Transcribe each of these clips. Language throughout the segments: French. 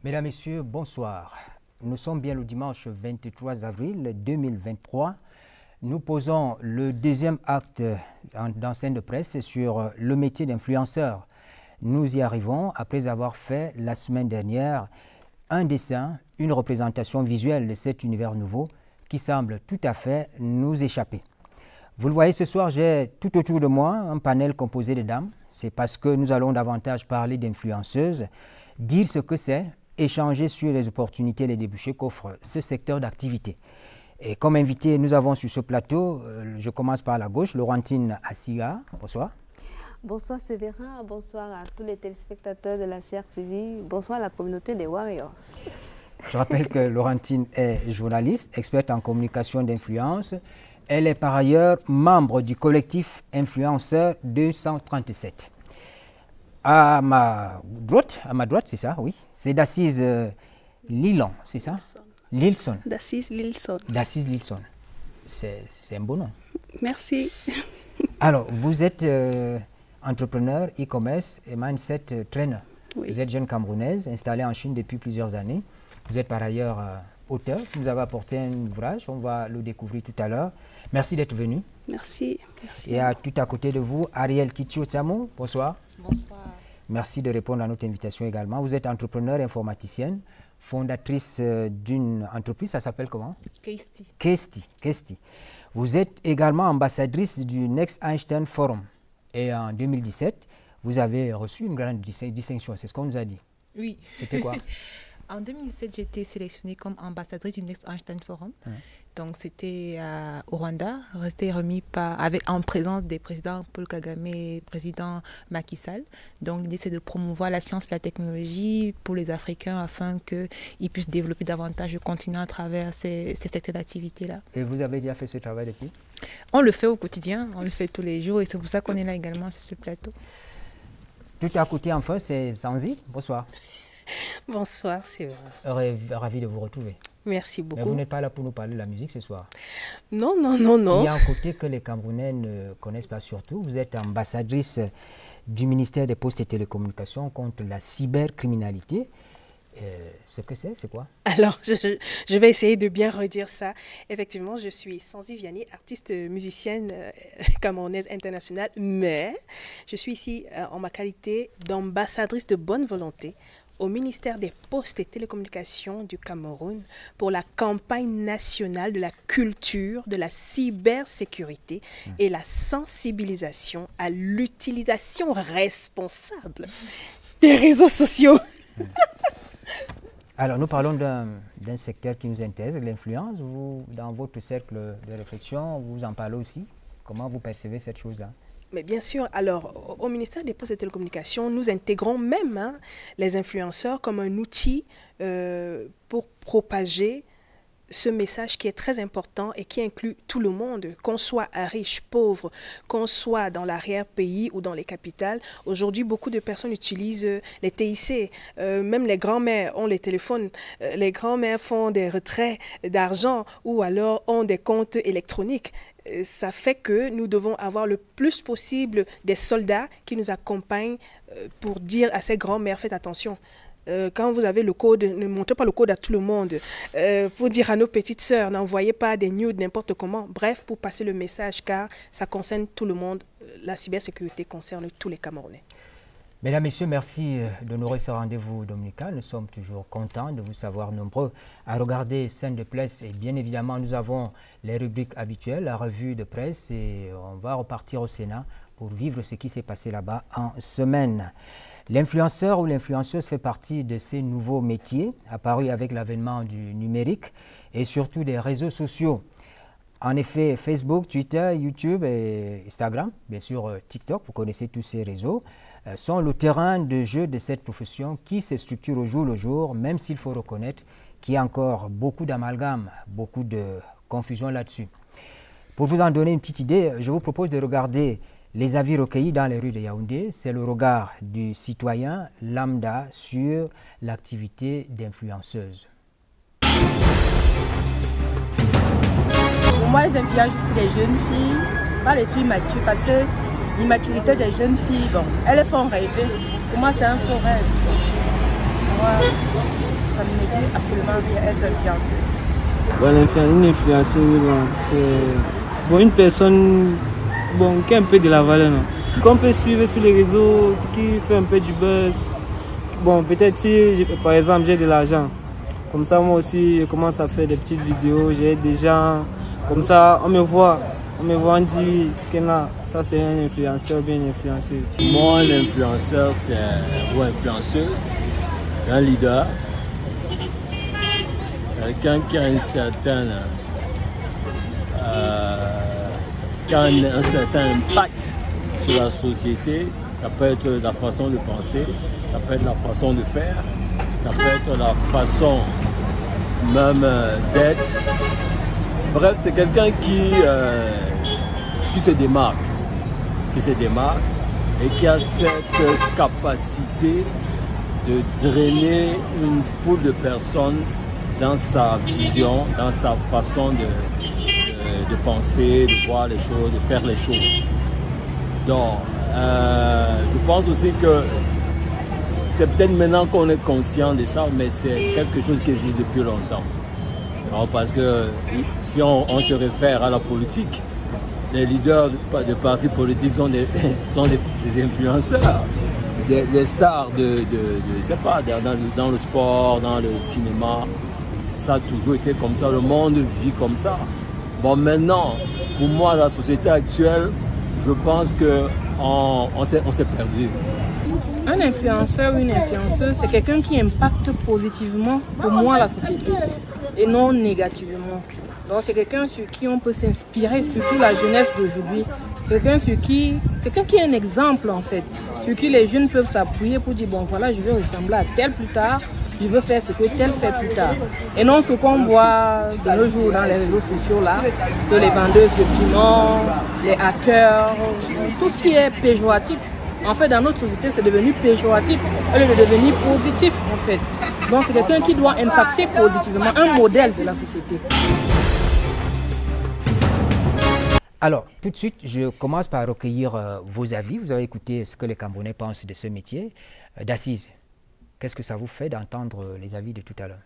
Mesdames, Messieurs, bonsoir. Nous sommes bien le dimanche 23 avril 2023. Nous posons le deuxième acte dans scène de presse sur le métier d'influenceur. Nous y arrivons après avoir fait la semaine dernière un dessin, une représentation visuelle de cet univers nouveau qui semble tout à fait nous échapper. Vous le voyez, ce soir, j'ai tout autour de moi un panel composé de dames. C'est parce que nous allons davantage parler d'influenceuses, dire ce que c'est, échanger sur les opportunités et les débouchés qu'offre ce secteur d'activité. Et comme invité, nous avons sur ce plateau, je commence par la gauche, Laurentine Assiga. Bonsoir. Bonsoir Séverin, bonsoir à tous les téléspectateurs de la CRTV, bonsoir à la communauté des Warriors. Je rappelle que Laurentine est journaliste, experte en communication d'influence. Elle est par ailleurs membre du collectif Influenceurs 237. À ma droite, c'est ça, oui. C'est d'Assise Lilon, c'est ça? Lilson. D'Assise Lilson. D'Assise Lilson. C'est un beau nom. Merci. Alors, vous êtes entrepreneur, e-commerce et mindset trainer. Oui. Vous êtes jeune Camerounaise, installée en Chine depuis plusieurs années. Vous êtes par ailleurs auteur. Vous nous avez apporté un ouvrage, on va le découvrir tout à l'heure. Merci d'être venu. Merci. Merci. Et tout à côté de vous, Ariel Kitio-Tsamo, bonsoir. Bonsoir. Merci de répondre à notre invitation également. Vous êtes entrepreneur informaticienne, fondatrice d'une entreprise, ça s'appelle comment? Kesti. Vous êtes également ambassadrice du Next Einstein Forum. Et en 2017, vous avez reçu une grande distinction, c'est ce qu'on nous a dit. Oui. C'était quoi? En 2017, j'ai été sélectionnée comme ambassadrice du Next Einstein Forum. Donc, c'était au Rwanda, resté remis en présence des présidents Paul Kagame et président Macky Sall. Donc, l'idée, c'est de promouvoir la science et la technologie pour les Africains afin qu'ils puissent développer davantage le continent à travers ces secteurs d'activité-là. Et vous avez déjà fait ce travail depuis? On le fait au quotidien, on le fait tous les jours et c'est pour ça qu'on est là également sur ce plateau. Tout à côté, enfin, c'est Sanzi. Bonsoir. Bonsoir, c'est vrai. Ravi de vous retrouver. Merci beaucoup. Mais vous n'êtes pas là pour nous parler de la musique ce soir. Non. Il y a un côté que les Camerounais ne connaissent pas surtout. Vous êtes ambassadrice du ministère des Postes et Télécommunications contre la cybercriminalité. Ce que c'est quoi? Alors, je vais essayer de bien redire ça. Effectivement, je suis Sanzi Vianney, artiste musicienne camerounaise internationale, mais je suis ici en ma qualité d'ambassadrice de bonne volonté au ministère des Postes et Télécommunications du Cameroun pour la campagne nationale de la culture, de la cybersécurité et la sensibilisation à l'utilisation responsable des réseaux sociaux. Alors, nous parlons d'un secteur qui nous intéresse, l'influence. Vous, dans votre cercle de réflexion, vous en parlez aussi. Comment vous percevez cette chose-là? Mais bien sûr, alors au ministère des Postes et Télécommunications, nous intégrons même les influenceurs comme un outil pour propager ce message qui est très important et qui inclut tout le monde, qu'on soit riche, pauvre, qu'on soit dans l'arrière-pays ou dans les capitales. Aujourd'hui, beaucoup de personnes utilisent les TIC. Même les grands-mères ont les téléphones. Les grands-mères font des retraits d'argent ou alors ont des comptes électroniques. Ça fait que nous devons avoir le plus possible des soldats qui nous accompagnent pour dire à ces grands-mères, faites attention. Quand vous avez le code, ne montrez pas le code à tout le monde. Pour dire à nos petites sœurs, n'envoyez pas des nudes n'importe comment. Bref, pour passer le message, car ça concerne tout le monde. La cybersécurité concerne tous les Camerounais. Mesdames, Messieurs, merci d'honorer ce rendez-vous dominical. Nous sommes toujours contents de vous savoir nombreux à regarder Scène de presse. Et bien évidemment, nous avons les rubriques habituelles, la revue de presse. Et on va repartir au Sénat pour vivre ce qui s'est passé là-bas en semaine. L'influenceur ou l'influenceuse fait partie de ces nouveaux métiers apparus avec l'avènement du numérique et surtout des réseaux sociaux. En effet, Facebook, Twitter, YouTube et Instagram, bien sûr TikTok, vous connaissez tous ces réseaux, sont le terrain de jeu de cette profession qui se structure au jour le jour, même s'il faut reconnaître qu'il y a encore beaucoup d'amalgame, beaucoup de confusion là-dessus. Pour vous en donner une petite idée, je vous propose de regarder les avis recueillis dans les rues de Yaoundé. C'est le regard du citoyen lambda sur l'activité d'influenceuse. Pour moi, les influenceuses, c'est les jeunes filles, pas les filles matures, parce que l'immaturité des jeunes filles, bon, elles font rêver. Pour moi, c'est un faux rêve. Ouais. ça ne me dit absolument rien être influenceuse. Bon, une influenceuse, bon, c'est bon, une personne bon, qui a un peu de la valeur, non? Qu'on peut suivre sur les réseaux, qui fait un peu du buzz. Bon, peut-être si, par exemple, j'ai de l'argent. Comme ça, moi aussi, je commence à faire des petites vidéos, j'ai des gens, comme ça, on me voit, on dit que ça c'est un influenceur, bien une influenceuse. Moi, l'influenceur, ou influenceuse, c'est un leader, quelqu'un qui a un certain impact sur la société. Ça peut être la façon de penser, ça peut être la façon de faire, ça peut être la façon même d'être. Bref, c'est quelqu'un qui se démarque, et qui a cette capacité de drainer une foule de personnes dans sa vision, dans sa façon de penser, de voir les choses, de faire les choses. Donc, je pense aussi que c'est peut-être maintenant qu'on est conscient de ça, mais c'est quelque chose qui existe depuis longtemps. Alors, parce que si on se réfère à la politique, les leaders de partis politiques sont des influenceurs, des stars je sais pas, dans le sport, dans le cinéma. Ça a toujours été comme ça, le monde vit comme ça. Bon, maintenant, pour moi, la société actuelle, je pense qu'on s'est perdu. Un influenceur ou une influenceuse, c'est quelqu'un qui impacte positivement, pour moi, la société, et non négativement. Donc c'est quelqu'un sur qui on peut s'inspirer, surtout la jeunesse d'aujourd'hui. Quelqu'un qui est un exemple en fait, sur qui les jeunes peuvent s'appuyer pour dire bon voilà, je veux ressembler à tel plus tard, je veux faire ce que tel fait plus tard. Et non ce qu'on voit de nos jours dans les réseaux sociaux là, de les vendeuses de piments, les hackers, tout ce qui est péjoratif. En fait, dans notre société, c'est devenu péjoratif au lieu de devenir positif en fait. Donc c'est quelqu'un qui doit impacter positivement, un modèle de la société. Alors, tout de suite, je commence par recueillir vos avis. Vous avez écouté ce que les Camerounais pensent de ce métier. D'Assise, qu'est-ce que ça vous fait d'entendre les avis de tout à l'heure?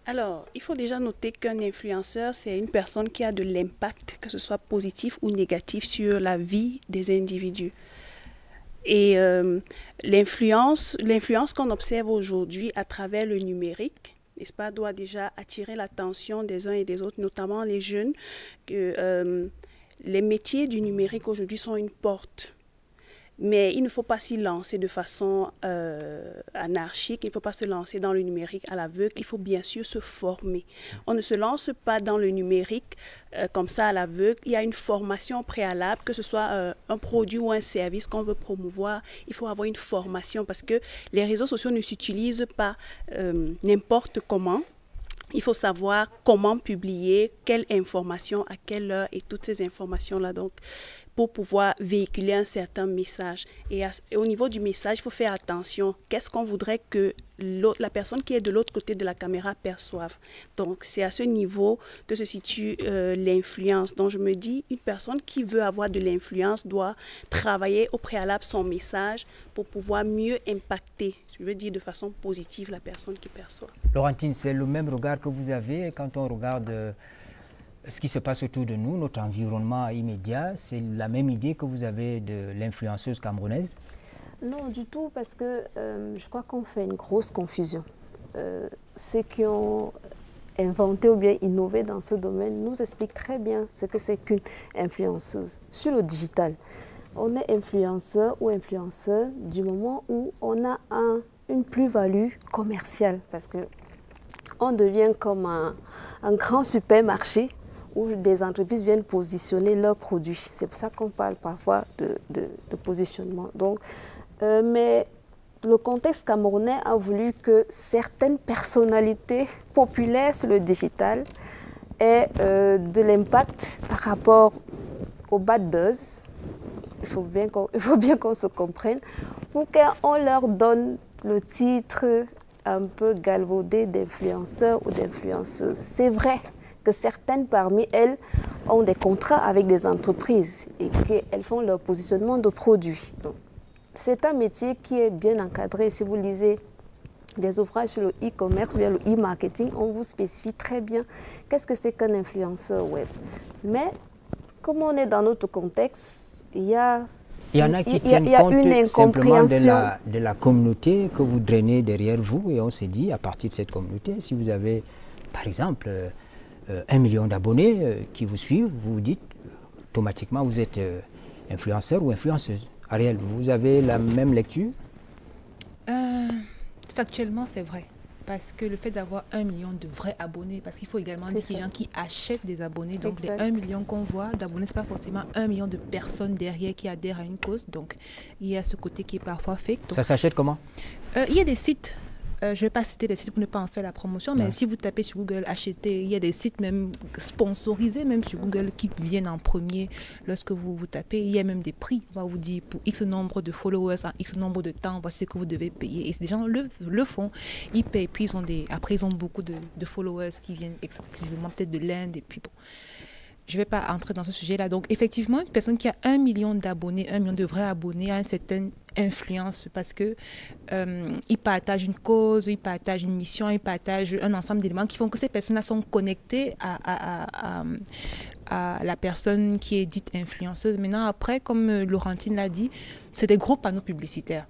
Alors, il faut déjà noter qu'un influenceur, c'est une personne qui a de l'impact, que ce soit positif ou négatif, sur la vie des individus. Et l'influence qu'on observe aujourd'hui à travers le numérique, n'est-ce pas, doit déjà attirer l'attention des uns et des autres, notamment les jeunes, que les métiers du numérique aujourd'hui sont une porte. Mais il ne faut pas s'y lancer de façon anarchique, il ne faut pas se lancer dans le numérique à l'aveugle, il faut bien sûr se former. On ne se lance pas dans le numérique comme ça à l'aveugle, il y a une formation préalable, que ce soit un produit ou un service qu'on veut promouvoir, il faut avoir une formation parce que les réseaux sociaux ne s'utilisent pas n'importe comment. Il faut savoir comment publier, quelle information, à quelle heure et toutes ces informations-là. Donc, pour pouvoir véhiculer un certain message. Et au niveau du message, il faut faire attention. Qu'est-ce qu'on voudrait que la personne qui est de l'autre côté de la caméra perçoive? Donc, c'est à ce niveau que se situe l'influence. Donc, je me dis, une personne qui veut avoir de l'influence doit travailler au préalable son message pour pouvoir mieux impacter, je veux dire de façon positive, la personne qui perçoit. Laurentine, c'est le même regard que vous avez quand on regarde ce qui se passe autour de nous, notre environnement immédiat. C'est la même idée que vous avez de l'influenceuse camerounaise? Non, du tout, parce que je crois qu'on fait une grosse confusion. Ceux qui ont inventé ou bien innové dans ce domaine nous expliquent très bien ce que c'est qu'une influenceuse. Sur le digital, on est influenceur ou influenceur du moment où on a une plus-value commerciale, parce qu'on devient comme un grand supermarché où des entreprises viennent positionner leurs produits. C'est pour ça qu'on parle parfois de positionnement. Donc, mais le contexte camerounais a voulu que certaines personnalités populaires sur le digital aient de l'impact par rapport au bad buzz. Il faut bien qu'on se comprenne, pour qu'on leur donne le titre un peu galvaudé d'influenceurs ou d'influenceuses. C'est vrai que certaines parmi elles ont des contrats avec des entreprises et qu'elles font leur positionnement de produits. C'est un métier qui est bien encadré. Si vous lisez des ouvrages sur le e-commerce ou bien le e-marketing, on vous spécifie très bien qu'est-ce que c'est qu'un influenceur web. Mais comme on est dans notre contexte, il y en a qui tiennent compte simplement de la communauté que vous drainez derrière vous, et on s'est dit, à partir de cette communauté, si vous avez, par exemple, 1 million d'abonnés qui vous suivent, vous vous dites, automatiquement, vous êtes influenceur ou influenceuse. Ariel, vous avez la même lecture? Factuellement, c'est vrai. Parce que le fait d'avoir 1 million de vrais abonnés, parce qu'il faut également dire qu'il y a des gens qui achètent des abonnés. Donc, les 1 million qu'on voit d'abonnés, ce n'est pas forcément 1 million de personnes derrière qui adhèrent à une cause. Donc, il y a ce côté qui est parfois fake. Donc, ça s'achète comment? Il y a des sites. Je ne vais pas citer des sites pour ne pas en faire la promotion, mais si vous tapez sur Google acheter, il y a des sites même sponsorisés, même sur Google, qui viennent en premier lorsque vous tapez. Il y a même des prix. On va vous dire pour X nombre de followers, en X nombre de temps, voici ce que vous devez payer. Et des gens le font. Ils payent, puis après ils ont beaucoup de followers qui viennent exclusivement peut-être de l'Inde. Et puis bon, je ne vais pas entrer dans ce sujet-là. Donc effectivement, une personne qui a 1 million d'abonnés, 1 million de vrais abonnés, a une certaine influence parce que ils partagent une cause, ils partagent une mission, ils partagent un ensemble d'éléments qui font que ces personnes-là sont connectées à la personne qui est dite influenceuse. Maintenant, après, comme Laurentine l'a dit, c'est des gros panneaux publicitaires.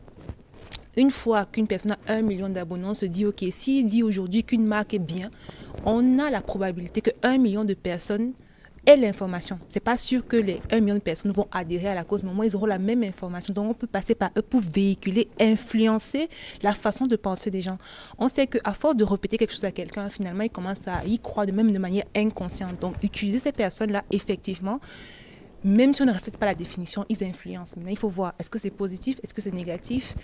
Une fois qu'une personne a 1 million d'abonnés, on se dit, OK, s'il dit aujourd'hui qu'une marque est bien, on a la probabilité que 1 million de personnes aient l'information. Ce n'est pas sûr que les 1 million de personnes vont adhérer à la cause, mais au moins ils auront la même information. Donc on peut passer par eux pour véhiculer, influencer la façon de penser des gens. On sait qu'à force de répéter quelque chose à quelqu'un, finalement, ils commencent à y croire même de manière inconsciente. Donc utiliser ces personnes-là, effectivement, même si on ne respecte pas la définition, ils influencent. Maintenant, il faut voir, est-ce que c'est positif, est-ce que c'est négatif?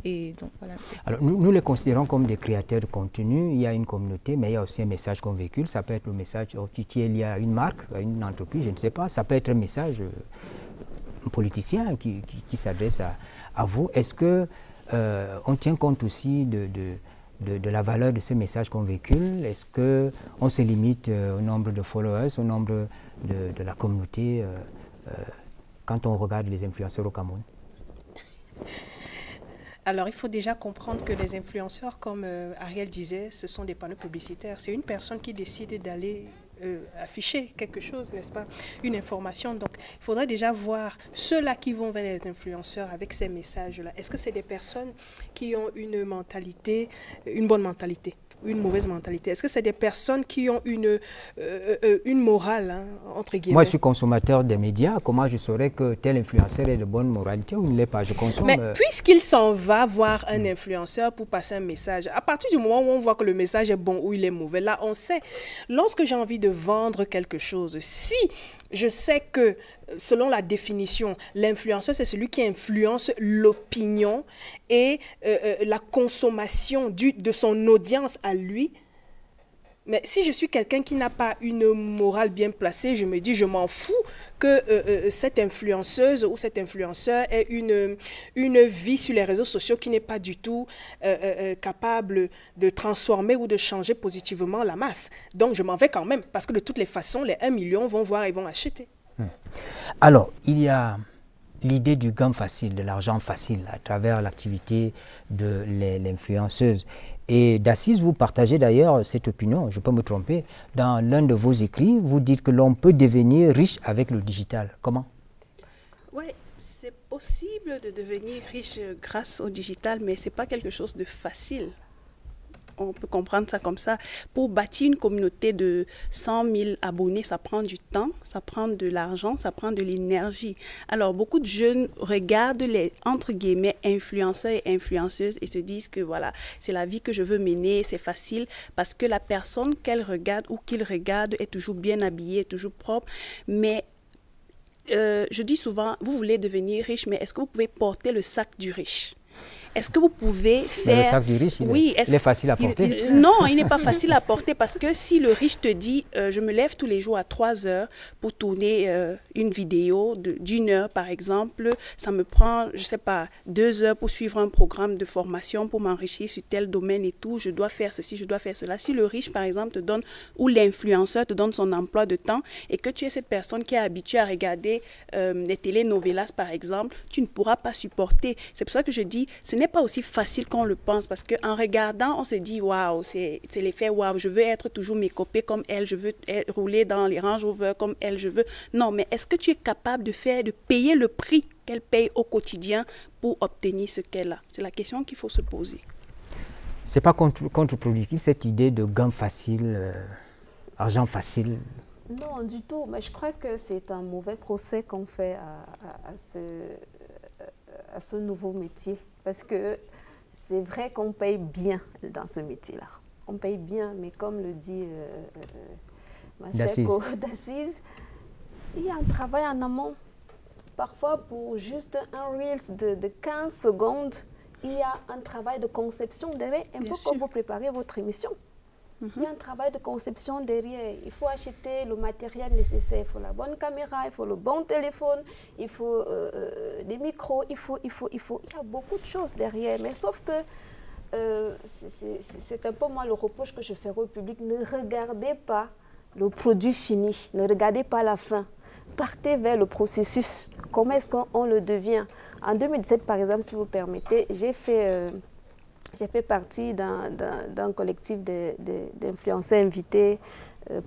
Et donc, voilà. Alors, nous les considérons comme des créateurs de contenu. Il y a une communauté, mais il y a aussi un message qu'on véhicule. Ça peut être le message qui est lié à une marque, à une entreprise, je ne sais pas. Ça peut être un message politicien qui s'adresse à vous. Est-ce qu'on tient compte aussi de la valeur de ces messages qu'on véhicule? Est-ce qu'on se limite au nombre de followers, au nombre de la communauté quand on regarde les influenceurs au Cameroun? Alors, il faut déjà comprendre que les influenceurs, comme Ariel disait, ce sont des panneaux publicitaires. C'est une personne qui décide d'aller afficher quelque chose, n'est-ce pas? Une information. Donc, il faudrait déjà voir ceux-là qui vont vers les influenceurs avec ces messages-là. Est-ce que c'est des personnes qui ont une mentalité, une bonne mentalité, une mauvaise mentalité? Est-ce que c'est des personnes qui ont une morale, hein, entre guillemets? Moi, je suis consommateur des médias. Comment je saurais que tel influenceur est de bonne moralité ou il ne l'est pas? Je consomme... Mais puisqu'il s'en va voir un influenceur pour passer un message, à partir du moment où on voit que le message est bon ou il est mauvais, là, on sait. Lorsque j'ai envie de vendre quelque chose, si je sais que, selon la définition, l'influenceur, c'est celui qui influence l'opinion et la consommation de son audience à lui. Mais si je suis quelqu'un qui n'a pas une morale bien placée, je me dis, je m'en fous que cette influenceuse ou cet influenceur ait une vie sur les réseaux sociaux qui n'est pas du tout capable de transformer ou de changer positivement la masse. Donc, je m'en vais quand même, parce que de toutes les façons, les 1 million vont voir et vont acheter. Alors, il y a l'idée du gain facile, de l'argent facile à travers l'activité de l'influenceuse. Et d'Assise, vous partagez d'ailleurs cette opinion, je peux me tromper, dans l'un de vos écrits, vous dites que l'on peut devenir riche avec le digital. Comment? Oui, c'est possible de devenir riche grâce au digital, mais ce n'est pas quelque chose de facile. On peut comprendre ça comme ça. Pour bâtir une communauté de 100 000 abonnés, ça prend du temps, ça prend de l'argent, ça prend de l'énergie. Alors, beaucoup de jeunes regardent les, entre guillemets, influenceurs et influenceuses et se disent que voilà, c'est la vie que je veux mener, c'est facile parce que la personne qu'elle regarde ou qu'il regarde est toujours bien habillée, toujours propre. Mais je dis souvent, vous voulez devenir riche, mais est-ce que vous pouvez porter le sac du riche? Est-ce que vous pouvez faire... Mais le sac du riche, il est facile à porter. Non, il n'est pas facile à porter parce que si le riche te dit je me lève tous les jours à 3 heures pour tourner une vidéo d'1 heure par exemple, ça me prend, je ne sais pas, 2 heures pour suivre un programme de formation pour m'enrichir sur tel domaine et tout, je dois faire ceci, je dois faire cela. Si le riche par exemple te donne, ou l'influenceur te donne son emploi de temps et que tu es cette personne qui est habituée à regarder les telenovelas par exemple, tu ne pourras pas supporter. C'est pour ça que je dis, ce n'est n'est pas aussi facile qu'on le pense parce qu'en regardant, on se dit waouh, c'est l'effet waouh, je veux être toujours mécopée comme elle, je veux rouler dans les Range Rover comme elle, je veux. Non, mais est-ce que tu es capable de payer le prix qu'elle paye au quotidien pour obtenir ce qu'elle a? C'est la question qu'il faut se poser. C'est pas contre-productif cette idée de gain facile, argent facile? Non, du tout. Mais je crois que c'est un mauvais procès qu'on fait à ce nouveau métier. Parce que c'est vrai qu'on paye bien dans ce métier-là. On paye bien, mais comme le dit Macheko d'Assise, il y a un travail en amont. Parfois, pour juste un Reels de 15 secondes, il y a un travail de conception derrière, un peu comme vous préparez votre émission. Il y a un travail de conception derrière. Il faut acheter le matériel nécessaire. Il faut la bonne caméra, il faut le bon téléphone, il faut des micros, il y a beaucoup de choses derrière. Mais sauf que c'est un peu moi le reproche que je fais au public. Ne regardez pas le produit fini, ne regardez pas la fin. Partez vers le processus. Comment est-ce qu'on le devient? En 2017, par exemple, si vous permettez, j'ai fait partie d'un collectif d'influenceurs invités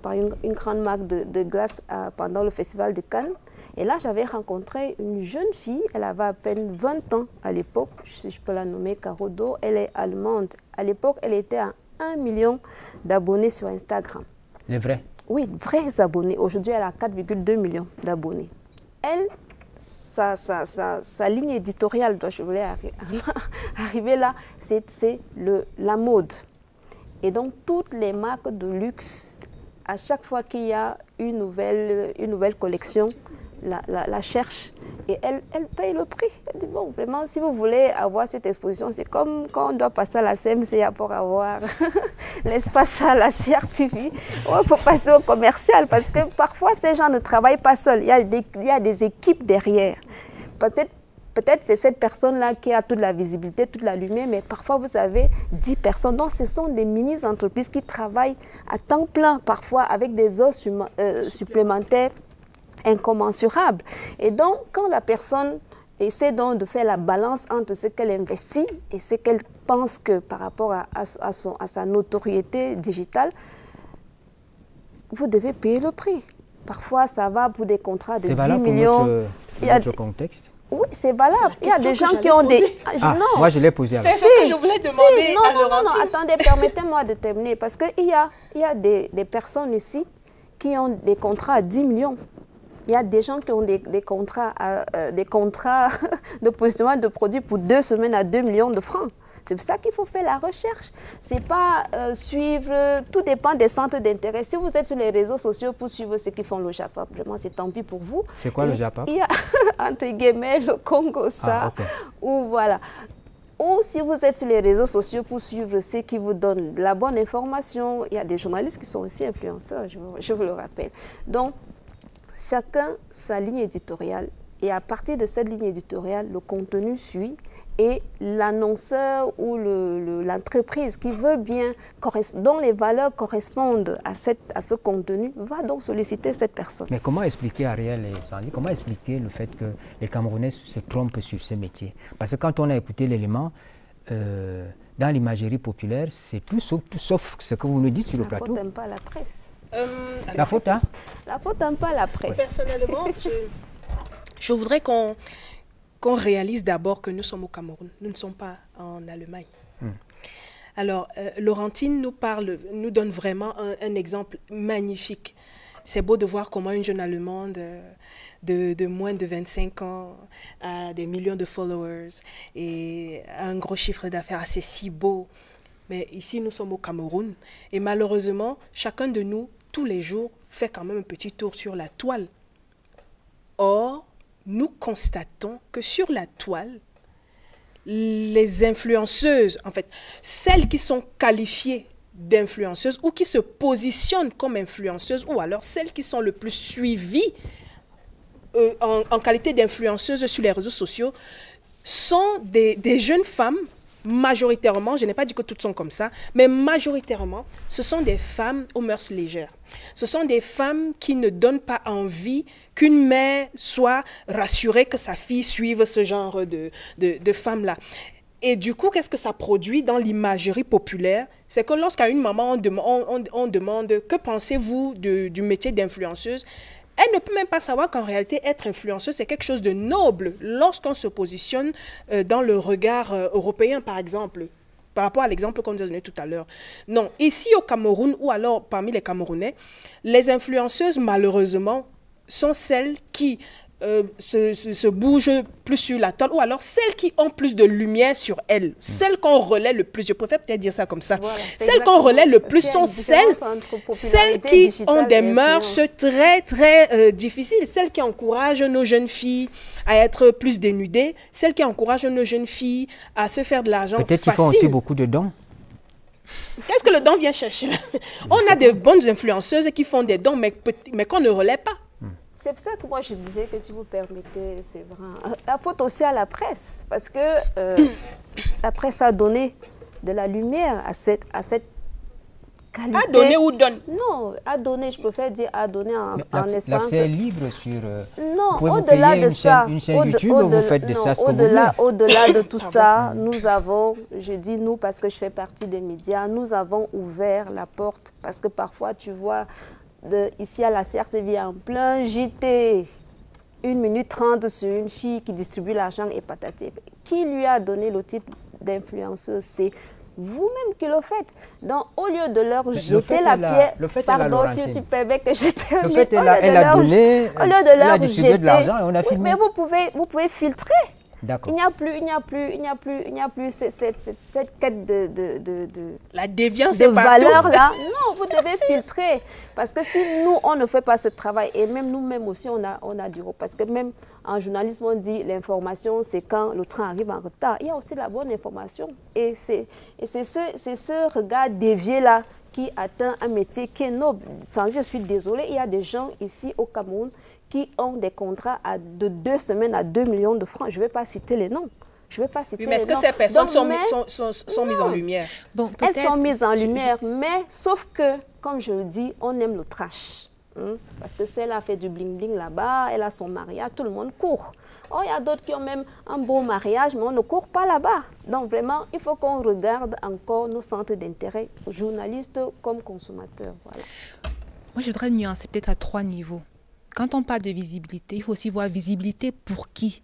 par une grande marque de glace pendant le festival de Cannes. Et là, j'avais rencontré une jeune fille, elle avait à peine 20 ans à l'époque, si je peux la nommer Carodo, elle est allemande. À l'époque, elle était à 1 million d'abonnés sur Instagram. Les vrais? Oui, vrais abonnés. Aujourd'hui, elle a 4,2 millions d'abonnés. Elle, sa ligne éditoriale, dont je voulais arriver là, c'est la mode. Et donc, toutes les marques de luxe, à chaque fois qu'il y a une nouvelle collection, la cherche et elle paye le prix. Elle dit, bon, vraiment, si vous voulez avoir cette exposition, c'est comme quand on doit passer à la CMCA pour avoir l'espace à la CRTV. Il faut passer au commercial parce que parfois, ces gens ne travaillent pas seuls. Il y a des équipes derrière. Peut-être c'est cette personne-là qui a toute la visibilité, toute la lumière, mais parfois vous avez 10 personnes. Donc ce sont des mini-entreprises qui travaillent à temps plein, parfois avec des heures supplémentaires incommensurables. Et donc, quand la personne essaie donc de faire la balance entre ce qu'elle investit et ce qu'elle pense que par rapport à sa notoriété digitale, vous devez payer le prix. Parfois, ça va pour des contrats de 10 millions. C'est valable pour notre contexte? Oui, c'est valable. Il y a des gens qui ont des... non. Moi, je l'ai posé. C'est ce que je voulais demander à Laurentine. Non, attendez, permettez-moi de terminer. Parce qu'il y a des personnes ici qui ont des contrats à 10 millions. Il y a des gens qui ont des contrats de positionnement de produits pour 2 semaines à 2 millions de francs. C'est pour ça qu'il faut faire la recherche. Ce n'est pas suivre, tout dépend des centres d'intérêt. Si vous êtes sur les réseaux sociaux pour suivre ce qu'ils font le Japon, vraiment c'est tant pis pour vous. C'est quoi le Japon? Il y a entre guillemets le Congo, ça. Okay. Ou voilà. Ou si vous êtes sur les réseaux sociaux pour suivre ceux qui vous donnent la bonne information, il y a des journalistes qui sont aussi influenceurs, je vous le rappelle. Donc, chacun sa ligne éditoriale. Et à partir de cette ligne éditoriale, le contenu suit. Et l'annonceur ou l'entreprise qui veut bien, dont les valeurs correspondent à ce contenu, va donc solliciter cette personne. Mais comment expliquer, Ariel et Sandy, comment expliquer le fait que les Camerounais se trompent sur ce métier? Parce que quand on a écouté l'élément, dans l'imagerie populaire, c'est tout sauf ce que vous nous dites sur le plateau. La faute un peu à la presse. La faute, hein? La faute un peu à la presse. Personnellement, je voudrais qu'on réalise d'abord que nous sommes au Cameroun, nous ne sommes pas en Allemagne. Alors, Laurentine nous donne vraiment un exemple magnifique. C'est beau de voir comment une jeune Allemande de moins de 25 ans a des millions de followers et a un gros chiffre d'affaires assez si beau. Mais ici, nous sommes au Cameroun et malheureusement, chacun de nous, tous les jours, fait quand même un petit tour sur la toile. Or, nous constatons que sur la toile, les influenceuses, en fait, celles qui sont qualifiées d'influenceuses ou qui se positionnent comme influenceuses, ou alors celles qui sont le plus suivies en qualité d'influenceuses sur les réseaux sociaux, sont des jeunes femmes, majoritairement, je n'ai pas dit que toutes sont comme ça, mais majoritairement, ce sont des femmes aux mœurs légères. Ce sont des femmes qui ne donnent pas envie qu'une mère soit rassurée que sa fille suive ce genre de femmes-là. Et du coup, qu'est-ce que ça produit dans l'imagerie populaire? C'est que lorsqu'à une maman, on demande « Que pensez-vous du métier d'influenceuse ?» Elle ne peut même pas savoir qu'en réalité, être influenceuse, c'est quelque chose de noble lorsqu'on se positionne dans le regard européen, par exemple. Par rapport à l'exemple qu'on nous a donné tout à l'heure. Non, ici au Cameroun, ou alors parmi les Camerounais, les influenceuses, malheureusement, sont celles qui se bougent plus sur la toile, ou alors celles qui ont plus de lumière sur elles, celles qu'on relaie le plus, je préfère peut-être dire ça comme ça, voilà, celles qu'on relaie le plus sont celles qui ont des mœurs très très difficiles, celles qui encouragent nos jeunes filles à être plus dénudées, celles qui encouragent nos jeunes filles à se faire de l'argent facile. Peut-être qu'ils font aussi beaucoup de dons. Qu'est-ce que le don vient chercher là? On a de bonnes influenceuses qui font des dons, mais qu'on ne relaie pas. C'est pour ça que moi je disais que si vous permettez, c'est vrai. La faute aussi à la presse, parce que la presse a donné de la lumière à cette qualité. A donné ou donne? Non, a donné, je préfère dire a donné en espérant. L'accès est libre sur... non, au-delà de ça, une chaîne YouTube, vous faites de ça ce que vous voulez. Au-delà de tout ça, nous avons, je dis nous parce que je fais partie des médias, nous avons ouvert la porte, parce que parfois tu vois... ici à la CRTV en plein JT, 1 minute 30 sur une fille qui distribue l'argent et patati. Qui lui a donné le titre d'influenceuse? C'est vous-même qui le faites. Donc, au lieu de leur jeter la pierre, pardon si tu permets que je termine, elle a donné, elle a distribué de l'argent et on a filmé. Mais vous pouvez filtrer. Il n'y a plus cette quête de la déviance de valeur là. Non, vous devez filtrer. Parce que si nous, on ne fait pas ce travail, et même nous-mêmes aussi, on a du rôle. Parce que même en journalisme, on dit l'information, c'est quand le train arrive en retard. Il y a aussi la bonne information. Et c'est ce regard dévié là qui atteint un métier qui est noble. Je suis désolée, il y a des gens ici au Cameroun qui ont des contrats de 2 semaines à 2 millions de francs. Je ne vais pas citer les noms. Je vais pas citer les noms. Mais est-ce que ces personnes sont mises en lumière? Bon, elles sont mises en lumière, mais sauf que, comme je le dis, on aime le trash. Parce que celle-là fait du bling-bling là-bas, elle a son mariage, tout le monde court. Oh, il y a d'autres qui ont même un beau mariage, mais on ne court pas là-bas. Donc vraiment, il faut qu'on regarde encore nos centres d'intérêt, journalistes comme consommateurs. Voilà. Moi, je voudrais nuancer peut-être à 3 niveaux. Quand on parle de visibilité, il faut aussi voir visibilité pour qui.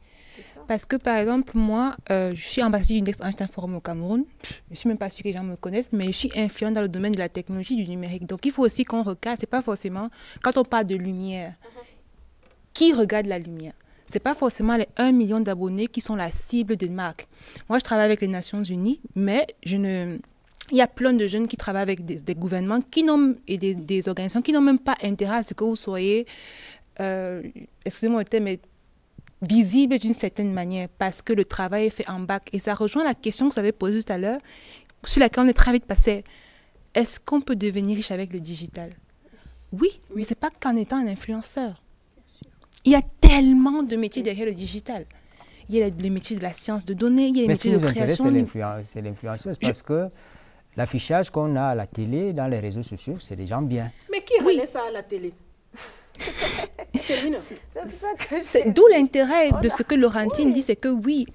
Parce que, par exemple, moi, je suis ambassadrice du Next Einstein Forum au Cameroun. Je ne suis même pas sûre que les gens me connaissent, mais je suis influente dans le domaine de la technologie, du numérique. Donc, il faut aussi qu'on regarde, ce n'est pas forcément, quand on parle de lumière, qui regarde la lumière? Ce n'est pas forcément les 1 million d'abonnés qui sont la cible d'une marque. Moi, je travaille avec les Nations Unies, mais il y a plein de jeunes qui travaillent avec des gouvernements et des organisations qui n'ont même pas intérêt à ce que vous soyez, excusez-moi le terme, mais visible d'une certaine manière, parce que le travail est fait en bac. Et ça rejoint la question que vous avez posée tout à l'heure, sur laquelle on est très vite passé. Est-ce qu'on peut devenir riche avec le digital? Oui, mais ce n'est pas qu'en étant un influenceur. Il y a tellement de métiers derrière le digital. Il y a les métiers de la science de données, il y a les métiers de création. C'est l'influenceuse, parce que l'affichage qu'on a à la télé, dans les réseaux sociaux, c'est des gens bien. Mais qui relaie ça à la télé? C'est d'où l'intérêt de ce que Laurentine dit, c'est que oui,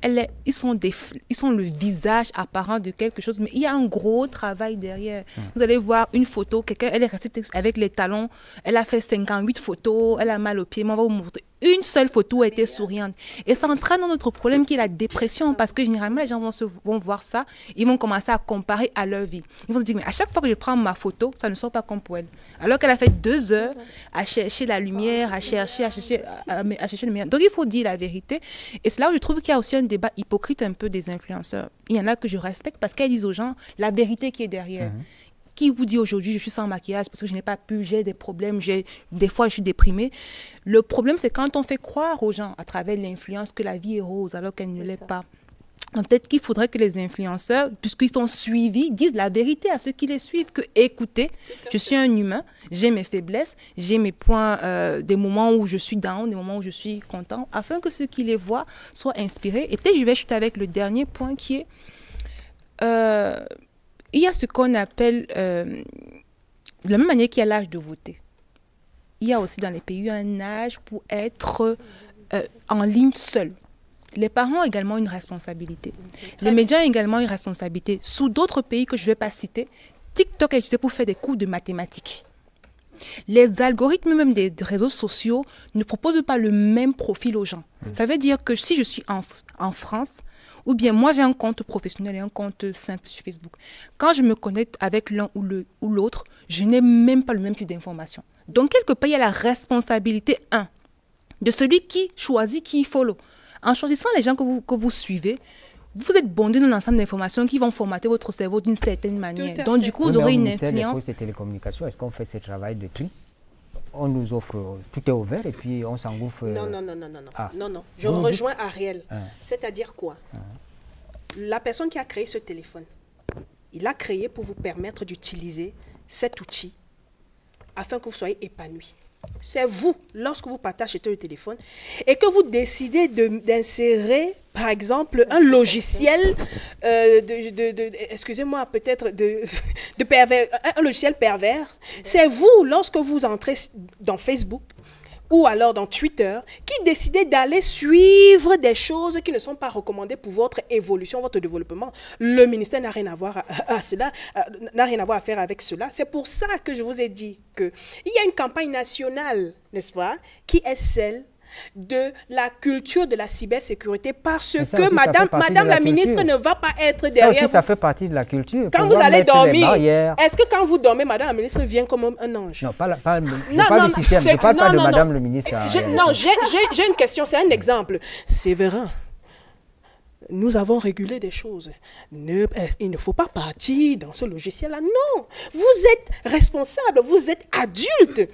ils sont le visage apparent de quelque chose, mais il y a un gros travail derrière. Vous allez voir une photo, quelqu'un, elle est restée avec les talons, elle a fait 58 photos, elle a mal aux pieds, mais on va vous montrer. Une seule photo était souriante. Et ça entraîne dans notre problème qui est la dépression, parce que généralement, les gens vont voir ça, ils vont commencer à comparer à leur vie. Ils vont se dire, mais à chaque fois que je prends ma photo, ça ne sort pas comme pour elle. Alors qu'elle a fait 2 heures à chercher la lumière, à chercher le meilleur. Donc, il faut dire la vérité. Et c'est là où je trouve qu'il y a aussi un débat hypocrite un peu des influenceurs. Il y en a que je respecte parce qu'elles disent aux gens la vérité qui est derrière. Qui vous dit aujourd'hui, je suis sans maquillage parce que je n'ai pas pu, j'ai des problèmes, des fois je suis déprimée. Le problème, c'est quand on fait croire aux gens à travers l'influence que la vie est rose alors qu'elle ne l'est pas. Donc peut-être qu'il faudrait que les influenceurs, puisqu'ils sont suivis, disent la vérité à ceux qui les suivent, que écoutez, je suis un humain, j'ai mes faiblesses, j'ai mes points, des moments où je suis down, des moments où je suis content, afin que ceux qui les voient soient inspirés. Et peut-être je vais ajouter avec le dernier point qui est... il y a ce qu'on appelle, de la même manière qu'il y a l'âge de voter, il y a aussi dans les pays un âge pour être en ligne seul. les parents ont également une responsabilité. Les médias ont également une responsabilité. Sous d'autres pays que je ne vais pas citer, TikTok est utilisé pour faire des cours de mathématiques. Les algorithmes même des réseaux sociaux ne proposent pas le même profil aux gens. Ça veut dire que si je suis en France, ou bien moi j'ai un compte professionnel et un compte simple sur Facebook, quand je me connecte avec l'un ou l'autre, je n'ai même pas le même type d'information. Donc quelque part, il y a la responsabilité, de celui qui choisit qui follow. En choisissant les gens que vous suivez, vous êtes bondé d'un ensemble d'informations qui vont formater votre cerveau d'une certaine manière. Donc, du coup, vous aurez une influence. Au ministère des Postes et Télécommunications, est-ce qu'on fait ce travail de tri? On nous offre, tout est ouvert et puis on s'engouffre. Non. Je rejoins Ariel. C'est-à-dire quoi? La personne qui a créé ce téléphone, il l'a créé pour vous permettre d'utiliser cet outil afin que vous soyez épanoui. C'est vous, lorsque vous partagez le téléphone et que vous décidez d'insérer, par exemple, un logiciel excusez-moi, peut-être de pervers, un logiciel pervers. C'est vous, lorsque vous entrez dans Facebook ou alors dans Twitter, qui décidez d'aller suivre des choses qui ne sont pas recommandées pour votre évolution, votre développement. Le ministère n'a rien à voir à cela, n'a rien à voir à faire avec cela. C'est pour ça que je vous ai dit qu'il y a une campagne nationale, n'est-ce pas, qui est celle de la culture de la cybersécurité, parce que madame la ministre ne va pas être derrière. Ça aussi, ça fait partie de la culture. Quand vous allez dormir, est-ce que quand vous dormez, madame la ministre vient comme un ange? Non, pas du système, je ne parle pas de madame le ministre. Non, j'ai une question, c'est un exemple. Séverin, nous avons régulé des choses. Il ne faut pas partir dans ce logiciel-là. Non, vous êtes responsable, vous êtes adulte.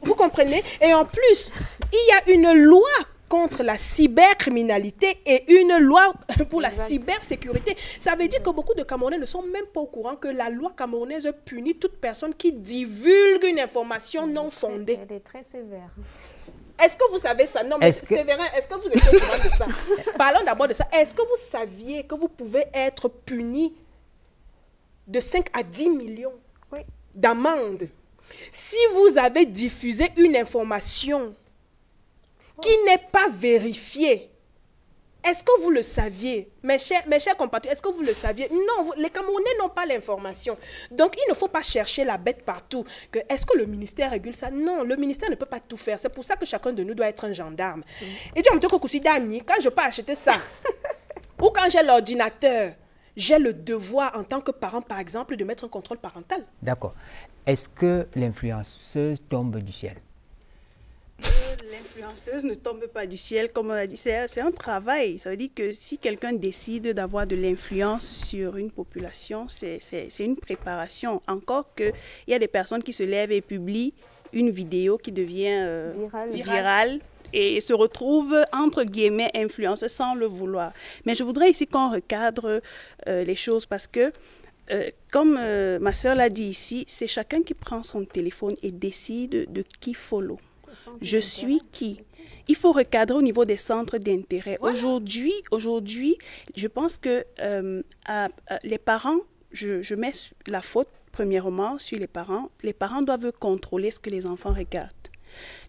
Vous comprenez? Et en plus, il y a une loi contre la cybercriminalité et une loi pour la cybersécurité. Ça veut dire que beaucoup de Camerounais ne sont même pas au courant que la loi camerounaise punit toute personne qui divulgue une information non fondée. Elle est très sévère. Est-ce que vous savez ça? Non, mais Séverin, est-ce que vous êtes au courant de ça? Parlons d'abord de ça. Est-ce que vous saviez que vous pouvez être puni de 5 à 10 millions d'amende si vous avez diffusé une information qui n'est pas vérifiée? Est-ce que vous le saviez? Mes chers compatriotes, est-ce que vous le saviez? Non, les Camerounais n'ont pas l'information. Donc, il ne faut pas chercher la bête partout. Est-ce que le ministère régule ça? Non, le ministère ne peut pas tout faire. C'est pour ça que chacun de nous doit être un gendarme. Et quand je peux acheter ça, ou quand j'ai l'ordinateur, j'ai le devoir en tant que parent, par exemple, de mettre un contrôle parental. D'accord. Est-ce que l'influenceuse tombe du ciel? L'influenceuse ne tombe pas du ciel, comme on a dit, c'est un travail. Ça veut dire que si quelqu'un décide d'avoir de l'influence sur une population, c'est une préparation. Encore qu'il y a des personnes qui se lèvent et publient une vidéo qui devient virale et se retrouve entre guillemets influenceuse sans le vouloir. Mais je voudrais ici qu'on recadre les choses parce que comme ma soeur l'a dit ici, c'est chacun qui prend son téléphone et décide de qui follow. Je suis qui? Il faut recadrer au niveau des centres d'intérêt. Voilà. Aujourd'hui, je pense que les parents, je mets la faute premièrement sur les parents. Les parents doivent contrôler ce que les enfants regardent.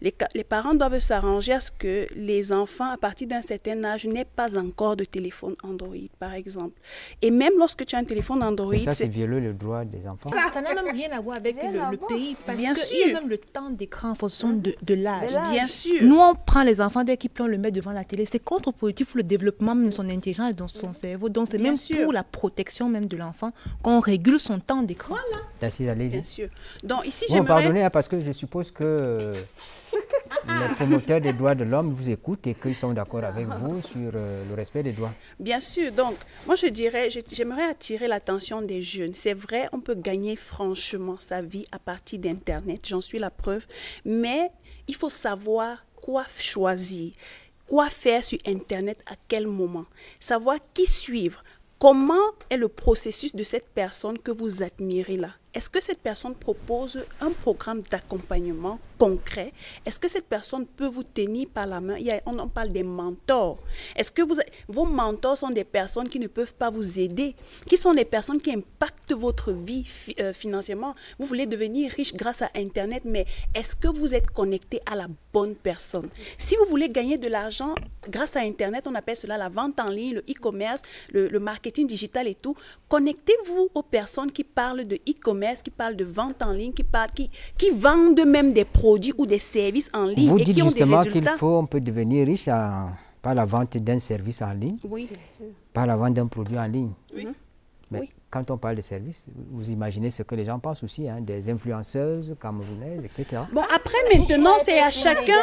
Les parents doivent s'arranger à ce que les enfants, à partir d'un certain âge, n'aient pas encore de téléphone Android, par exemple. Et même lorsque tu as un téléphone Android... ça, c'est violer le droit des enfants. Ça n'a même rien à voir avec le pays, parce qu'il y a même le temps d'écran en fonction de l'âge. Bien sûr. Nous, on prend les enfants dès qu'ils peuvent le mettre devant la télé. C'est contre-productif pour le développement même de son intelligence et de son cerveau. Donc, c'est même pour la protection même de l'enfant qu'on régule son temps d'écran. Voilà. Bien sûr. Donc, ici, j'aimerais... Pardonnez, parce que je suppose que... les promoteurs des droits de l'homme vous écoutent et qu'ils sont d'accord avec vous sur le respect des droits. Bien sûr. Donc, moi, j'aimerais attirer l'attention des jeunes. C'est vrai, on peut gagner franchement sa vie à partir d'Internet. J'en suis la preuve. Mais il faut savoir quoi choisir, quoi faire sur Internet à quel moment. Savoir qui suivre. Comment est le processus de cette personne que vous admirez là? est-ce que cette personne propose un programme d'accompagnement concret? Est-ce que cette personne peut vous tenir par la main? On en parle des mentors. Est-ce que vos mentors sont des personnes qui ne peuvent pas vous aider, qui sont des personnes qui impactent votre vie financièrement? Vous voulez devenir riche grâce à Internet, mais est-ce que vous êtes connecté à la bonne personne? Si vous voulez gagner de l'argent grâce à Internet, on appelle cela la vente en ligne, le e-commerce, le marketing digital et tout. Connectez-vous aux personnes qui parlent de e-commerce, qui parlent de vente en ligne, qui vendent même des produits ou des services en ligne. Vous et dites qui ont justement des résultats. on peut devenir riche par la vente d'un service en ligne, Oui. par la vente d'un produit en ligne. Oui. Mais Oui. quand on parle de services, vous imaginez ce que les gens pensent aussi, hein, des influenceuses camerounaises, etc. Bon, après, maintenant, c'est à chacun.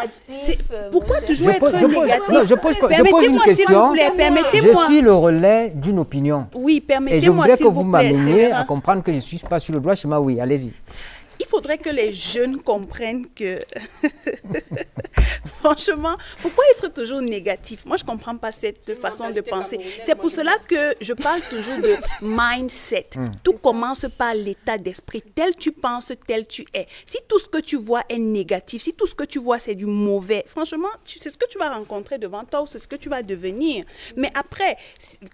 Pourquoi toujours être négatif? Non, je pose une question. Je suis le relais d'une opinion. Oui, permettez-moi, et je voudrais s'il que vous vous plaît, m'ameniez à comprendre que je ne suis pas sur le droit chemin. Oui, allez-y. Il faudrait que les jeunes comprennent que, franchement, pourquoi être toujours négatif? Moi, je ne comprends pas cette façon de penser. C'est pour cela que je parle toujours de mindset. Tout commence par l'état d'esprit. Tel tu penses, tel tu es. Si tout ce que tu vois est négatif, si tout ce que tu vois, c'est du mauvais, franchement, c'est ce que tu vas rencontrer devant toi ou c'est ce que tu vas devenir. Mais après,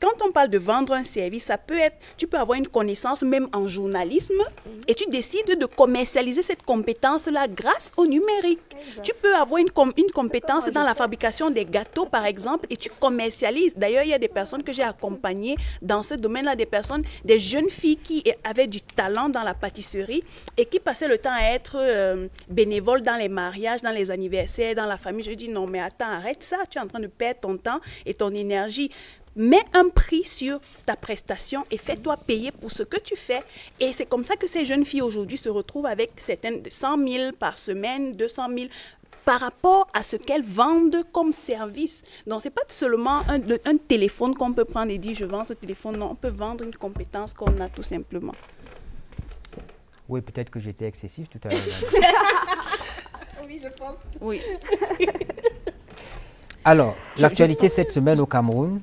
quand on parle de vendre un service, ça peut être, tu peux avoir une connaissance même en journalisme et tu décides de commercialiser cette compétence-là grâce au numérique. Exact. Tu peux avoir une compétence dans la fabrication des gâteaux, par exemple, et tu commercialises. D'ailleurs, il y a des personnes que j'ai accompagnées dans ce domaine-là, des jeunes filles qui avaient du talent dans la pâtisserie et qui passaient le temps à être bénévoles dans les mariages, dans les anniversaires, dans la famille. Je dis non, mais attends, arrête ça, tu es en train de perdre ton temps et ton énergie. Mets un prix sur ta prestation et fais-toi payer pour ce que tu fais. Et c'est comme ça que ces jeunes filles aujourd'hui se retrouvent avec certaines 100 000 par semaine, 200 000 par rapport à ce qu'elles vendent comme service. Donc, ce n'est pas seulement un téléphone qu'on peut prendre et dire je vends ce téléphone. Non, on peut vendre une compétence qu'on a tout simplement. Oui, peut-être que j'étais excessif tout à l'heure. Oui, je pense. Oui. Alors, l'actualité cette semaine au Cameroun.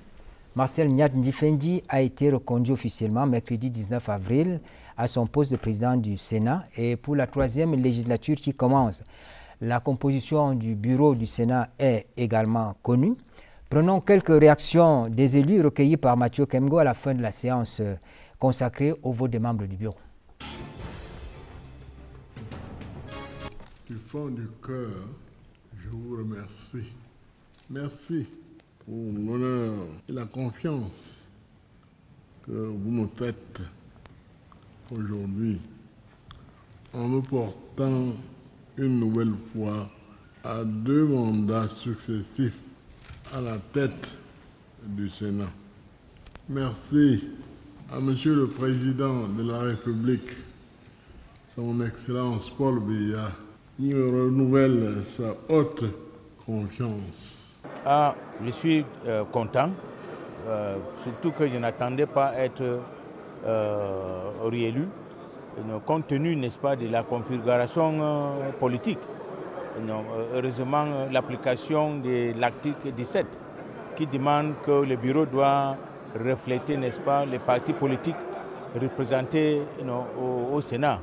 Marcel Nyat Ndifendi a été reconduit officiellement mercredi 19 avril à son poste de président du Sénat et pour la 3e législature qui commence. La composition du bureau du Sénat est également connue. Prenons quelques réactions des élus recueillis par Mathieu Kemgo à la fin de la séance consacrée au vote des membres du bureau. Du fond du cœur, je vous remercie. Merci pour l'honneur et la confiance que vous me faites aujourd'hui en me portant une nouvelle fois à 2 mandats successifs à la tête du Sénat. Merci à Monsieur le Président de la République, Son Excellence Paul Biya, qui me renouvelle sa haute confiance. Je suis content, surtout que je n'attendais pas être réélu, compte tenu, n'est-ce pas, de la configuration politique. Heureusement, l'application de l'article 17 qui demande que le bureau doit refléter, n'est-ce pas, les partis politiques représentés au Sénat.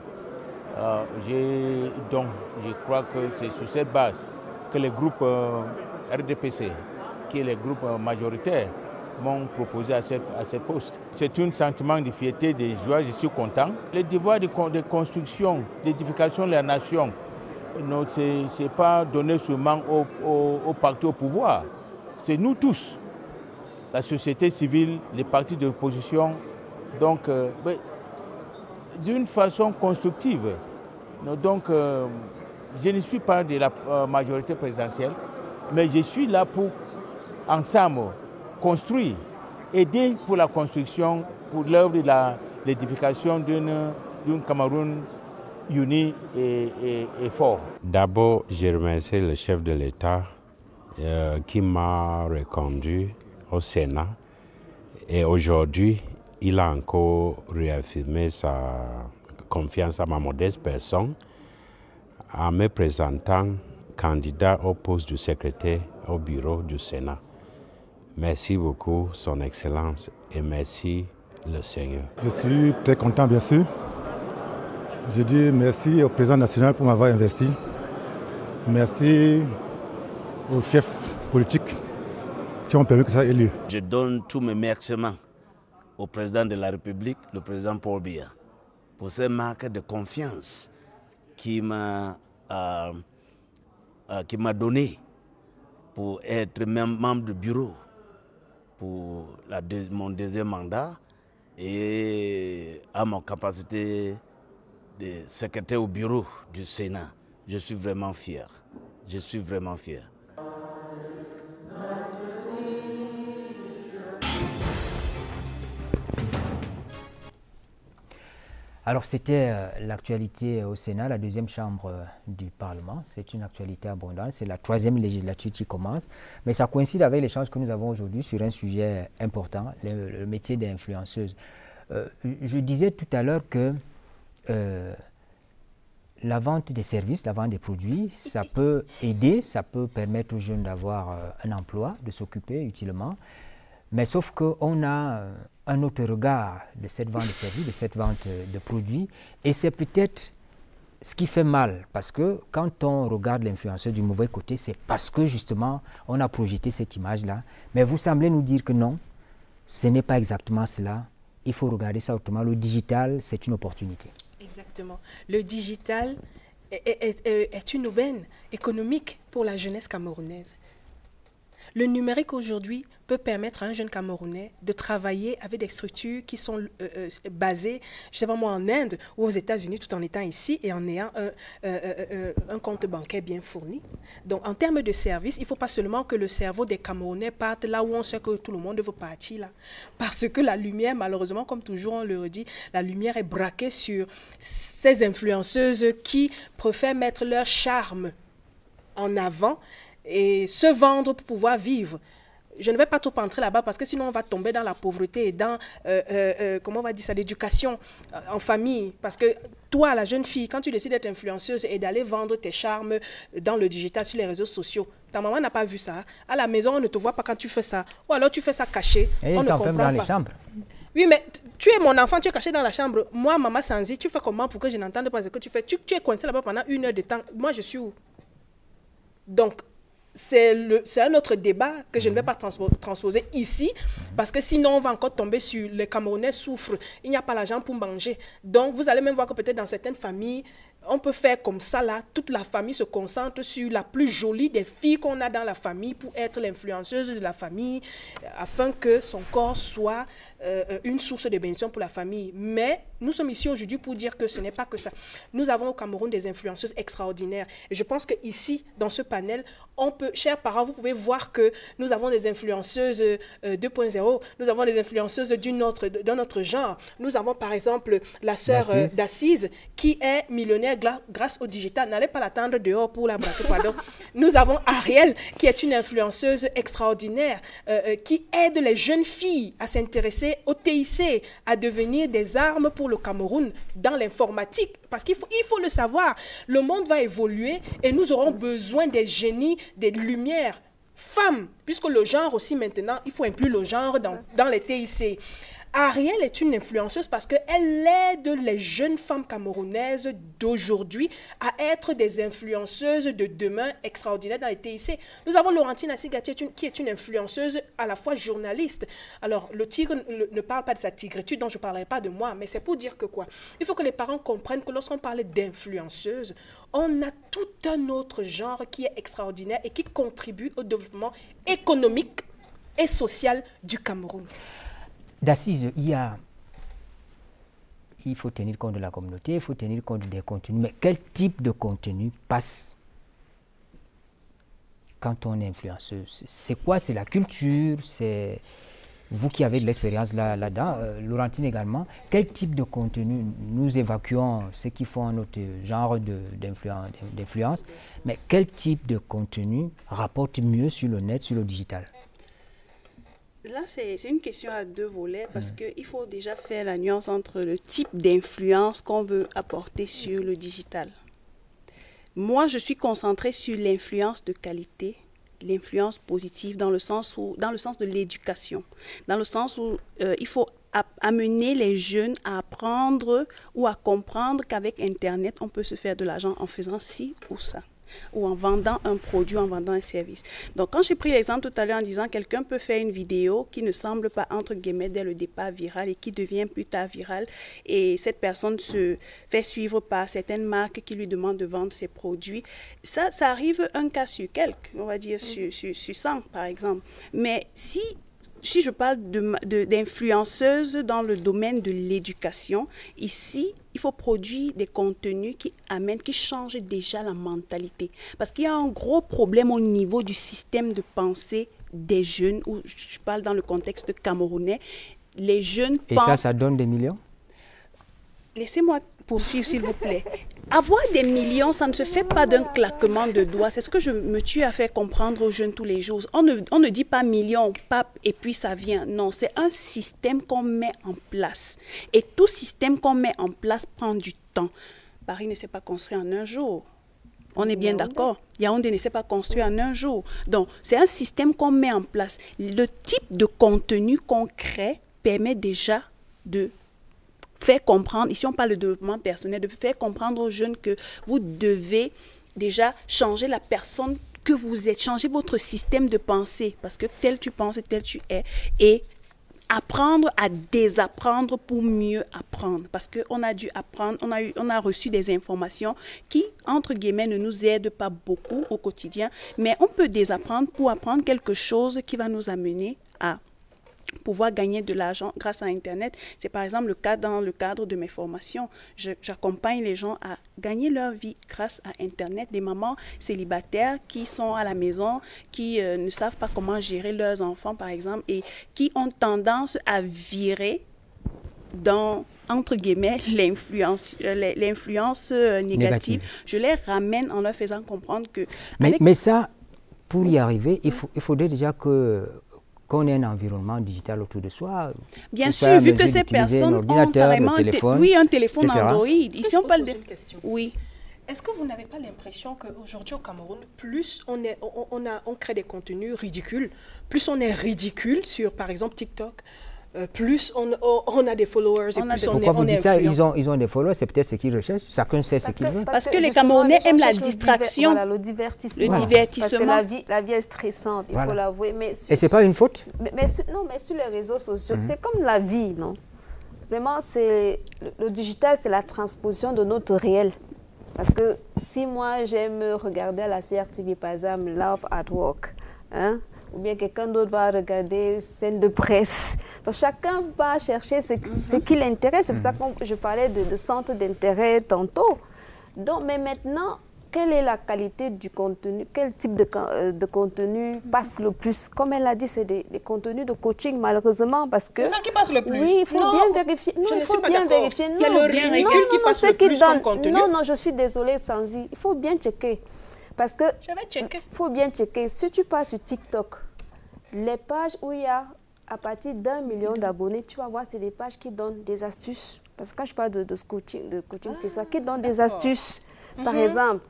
Donc, je crois que c'est sur cette base que les groupes RDPC, qui est le groupe majoritaire, m'ont proposé à ce poste. C'est un sentiment de fierté, de joie, je suis content. Le devoir de construction, d'édification de la nation, ce n'est pas donné seulement aux partis au pouvoir, c'est nous tous, la société civile, les partis d'opposition, donc d'une façon constructive. Donc, je ne suis pas de la majorité présidentielle, mais je suis là pour, ensemble, construire, aider pour la construction, pour l'œuvre de l'édification d'un Cameroun uni et fort. D'abord, je remercie le chef de l'État qui m'a reconduit au Sénat. Et aujourd'hui, il a encore réaffirmé sa confiance à ma modeste personne en me présentant candidat au poste de secrétaire au bureau du Sénat. Merci beaucoup, Son Excellence, et merci le Seigneur. Je suis très content, bien sûr, Je dis merci au président national pour m'avoir investi. Merci aux chefs politiques qui ont permis que ça ait lieu. Je donne tous mes remerciements au président de la République, le président Paul Biya, pour ces marques de confiance qui m'a donné pour être même membre du bureau pour mon deuxième mandat et à mon capacité de secrétaire au bureau du Sénat. Je suis vraiment fier. Je suis vraiment fier. Alors c'était l'actualité au Sénat, la deuxième chambre du Parlement. C'est une actualité abondante, c'est la 3e législature qui commence. Mais ça coïncide avec l'échange que nous avons aujourd'hui sur un sujet important, le métier d'influenceuse. Je disais tout à l'heure que la vente des services, la vente des produits, ça peut aider, ça peut permettre aux jeunes d'avoir un emploi, de s'occuper utilement. Mais sauf qu'on a un autre regard de cette vente de services, de cette vente de produits. Et c'est peut-être ce qui fait mal. Parce que quand on regarde l'influenceur du mauvais côté, c'est parce que justement, on a projeté cette image-là. Mais vous semblez nous dire que non, ce n'est pas exactement cela. Il faut regarder ça autrement. Le digital, c'est une opportunité. Exactement. Le digital est une aubaine économique pour la jeunesse camerounaise. Le numérique aujourd'hui peut permettre à un jeune Camerounais de travailler avec des structures qui sont basées, je ne sais pas moi, en Inde ou aux États-Unis, tout en étant ici et en ayant un compte bancaire bien fourni. Donc, en termes de services, il ne faut pas seulement que le cerveau des Camerounais parte là où on sait que tout le monde veut partir, là. Parce que la lumière, malheureusement, comme toujours on le redit, la lumière est braquée sur ces influenceuses qui préfèrent mettre leur charme en avant et se vendre pour pouvoir vivre. Je ne vais pas trop entrer là-bas parce que sinon on va tomber dans la pauvreté et dans, comment on va dire ça, l'éducation en famille. Parce que toi, la jeune fille, quand tu décides d'être influenceuse et d'aller vendre tes charmes dans le digital, sur les réseaux sociaux, ta maman n'a pas vu ça. À la maison, on ne te voit pas quand tu fais ça. Ou alors tu fais ça caché. Et on ne comprend pas. Dans les chambres. Oui, mais tu es mon enfant, tu es caché dans la chambre. Moi, maman Sanzi, tu fais comment pour que je n'entende pas ce que tu fais? Tu es coincé là-bas pendant 1 heure de temps. Moi, je suis où? Donc, c'est un autre débat que je ne vais pas transposer ici, parce que sinon on va encore tomber sur les Camerounais souffrent, il n'y a pas l'argent pour manger. Donc vous allez même voir que peut-être dans certaines familles, on peut faire comme ça là, toute la famille se concentre sur la plus jolie des filles qu'on a dans la famille pour être l'influenceuse de la famille, afin que son corps soit une source de bénédiction pour la famille. Mais nous sommes ici aujourd'hui pour dire que ce n'est pas que ça. Nous avons au Cameroun des influenceuses extraordinaires. Et je pense qu'ici, dans ce panel, on peut, chers parents, vous pouvez voir que nous avons des influenceuses 2.0, nous avons des influenceuses d'un autre genre. Nous avons par exemple la sœur d'Assise qui est millionnaire grâce au digital. N'allez pas l'attendre dehors pour la braquer, pardon. Nous avons Ariel qui est une influenceuse extraordinaire qui aide les jeunes filles à s'intéresser au TIC, à devenir des armes pour le Cameroun dans l'informatique. Parce qu'il faut le savoir, le monde va évoluer et nous aurons besoin des génies, des lumières femmes, puisque le genre aussi maintenant, il faut inclure le genre dans les TIC. Ariel est une influenceuse parce qu'elle aide les jeunes femmes camerounaises d'aujourd'hui à être des influenceuses de demain extraordinaires dans les TIC. Nous avons Laurentine Assigati qui est une influenceuse à la fois journaliste. Alors, le tigre ne parle pas de sa tigritude, dont je ne parlerai pas de moi, mais c'est pour dire que quoi? Il faut que les parents comprennent que lorsqu'on parle d'influenceuse, on a tout un autre genre qui est extraordinaire et qui contribue au développement économique et social du Cameroun. D'Assise, il faut tenir compte de la communauté, il faut tenir compte des contenus. Mais quel type de contenu passe quand on est influenceuse? C'est quoi? C'est la culture? C'est vous qui avez de l'expérience là-dedans, Laurentine également. Quel type de contenu? Nous évacuons ceux qui font notre genre d'influence, mais quel type de contenu rapporte mieux sur le net, sur le digital? Là, c'est une question à 2 volets parce qu'il faut déjà faire la nuance entre le type d'influence qu'on veut apporter sur le digital. Moi, je suis concentrée sur l'influence de qualité, l'influence positive dans le sens de l'éducation, dans le sens où il faut amener les jeunes à apprendre ou à comprendre qu'avec Internet, on peut se faire de l'argent en faisant ci ou ça, ou en vendant un produit, en vendant un service. Donc, quand j'ai pris l'exemple tout à l'heure en disant quelqu'un peut faire une vidéo qui ne semble pas, entre guillemets, dès le départ virale et qui devient plus tard virale, et cette personne se fait suivre par certaines marques qui lui demandent de vendre ses produits, ça arrive un cas sur quelques, on va dire sur 100 par exemple. Mais si je parle d'influenceuses dans le domaine de l'éducation, ici, il faut produire des contenus qui changent déjà la mentalité. Parce qu'il y a un gros problème au niveau du système de pensée des jeunes, où je parle dans le contexte camerounais. Les jeunes pensent... Et ça donne des millions? Laissez-moi poursuivre, s'il vous plaît. Avoir des millions, ça ne se fait pas d'un claquement de doigts. C'est ce que je me tue à faire comprendre aux jeunes tous les jours. On ne dit pas millions, pape, et puis ça vient. Non, c'est un système qu'on met en place. Et tout système qu'on met en place prend du temps. Paris ne s'est pas construit en un jour. On est bien d'accord. Yaoundé ne s'est pas construit en un jour. Donc, c'est un système qu'on met en place. Le type de contenu qu'on crée permet déjà de faire comprendre, ici on parle de développement personnel, de faire comprendre aux jeunes que vous devez déjà changer la personne que vous êtes, changer votre système de pensée, parce que tel tu penses et tel tu es, et apprendre à désapprendre pour mieux apprendre, parce qu'on a dû apprendre, on a reçu des informations qui, entre guillemets, ne nous aident pas beaucoup au quotidien, mais on peut désapprendre pour apprendre quelque chose qui va nous amener à pouvoir gagner de l'argent grâce à Internet. C'est par exemple le cas dans le cadre de mes formations. J'accompagne les gens à gagner leur vie grâce à Internet. Des mamans célibataires qui sont à la maison, qui ne savent pas comment gérer leurs enfants, par exemple, et qui ont tendance à virer dans, entre guillemets, l'influence négative. Je les ramène en leur faisant comprendre que... Mais ça, pour y arriver, il faudrait déjà qu'on ait un environnement digital autour de soi. Bien sûr, vu que ces personnes ont carrément un téléphone Android. Ici, on parle de... Oui. Est-ce que vous n'avez pas l'impression qu'aujourd'hui au Cameroun, plus on crée des contenus ridicules, plus on est ridicule sur, par exemple, TikTok, plus on a des followers et plus Pourquoi vous dites ça? Ils ont des followers, c'est peut-être ce qu'ils recherchent. Chacun sait ce qu'il veut. Parce que les Camerounais aiment la distraction. Voilà, le divertissement. Le divertissement. Parce que la vie est stressante, il faut l'avouer. Et ce n'est pas une faute? Mais sur les réseaux sociaux, c'est comme la vie, non? Vraiment, le digital, c'est la transposition de notre réel. Parce que si moi, j'aime regarder à la CRTV, par exemple, Love at Work, hein? Ou bien quelqu'un d'autre va regarder scène de presse. Donc chacun va chercher ce qui l'intéresse. C'est pour ça que je parlais de centre d'intérêt tantôt. Donc, mais maintenant, quelle est la qualité du contenu? Quel type de contenu passe le plus? Comme elle l'a dit, c'est des contenus de coaching, malheureusement, parce que... C'est ça qui passe le plus? Oui, il faut bien vérifier. Non, il faut bien vérifier. C'est le ridicule qui passe le plus comme contenu? Non, je suis désolée, Sanzi. Il faut bien checker. Parce que il faut bien checker. Si tu passes sur TikTok, les pages où il y a à partir d'1 million d'abonnés, tu vas voir, c'est des pages qui donnent des astuces. Parce que quand je parle de coaching, c'est ça, qui donne des astuces. Par exemple,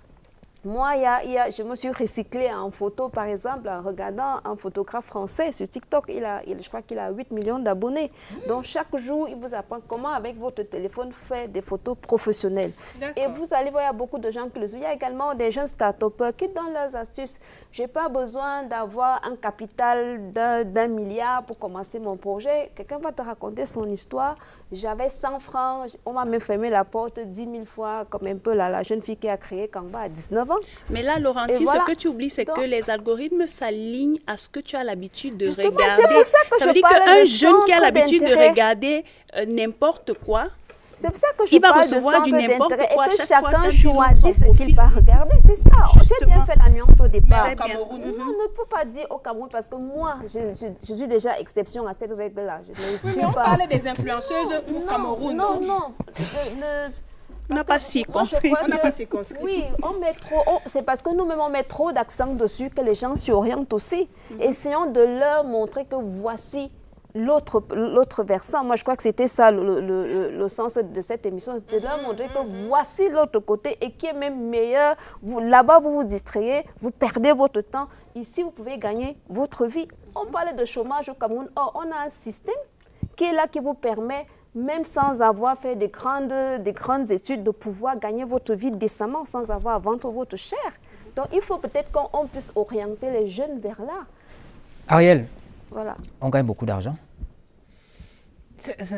moi, je me suis recyclée en photo, par exemple, en regardant un photographe français sur TikTok. Je crois qu'il a 8 millions d'abonnés. Donc, chaque jour, il vous apprend comment, avec votre téléphone, faire des photos professionnelles. Et vous allez voir, il y a beaucoup de gens qui le suivent. Il y a également des jeunes start-upers qui donnent leurs astuces. Je n'ai pas besoin d'avoir un capital d'1 milliard pour commencer mon projet. Quelqu'un va te raconter son histoire. J'avais 100 francs, on m'a même fermé la porte 10 000 fois, comme un peu la jeune fille qui a créé Canva à 19 ans. Mais là, Laurentine, voilà. Ce que tu oublies, c'est que les algorithmes s'alignent à ce que tu as l'habitude de regarder. C'est pour ça que ça veut dire qu'un jeune qui a l'habitude de regarder n'importe quoi, c'est pour ça que je parle de centre d'intérêt et que chacun choisit ce qu'il va regarder. C'est ça. J'ai bien fait la nuance au départ. Mais au Cameroun, on ne peut pas dire au Cameroun parce que moi, je suis déjà exception à cette règle-là. On parlait des influenceuses au Cameroun. Non. On n'a pas si construit. Oui, on met trop. C'est parce que nous-mêmes, on met trop d'accent dessus que les gens s'y orientent aussi. Essayons de leur montrer que voici l'autre versant. Moi, je crois que c'était ça le sens de cette émission. C'était de leur montrer que voici l'autre côté et qui est même meilleur. Là-bas, vous vous distrayez, vous perdez votre temps. Ici, vous pouvez gagner votre vie. On parlait de chômage au Cameroun. Or, on a un système qui est là, qui vous permet, même sans avoir fait des grandes études, de pouvoir gagner votre vie décemment sans avoir à vendre votre chair. Donc, il faut peut-être qu'on puisse orienter les jeunes vers là. Ariel, voilà. On gagne beaucoup d'argent.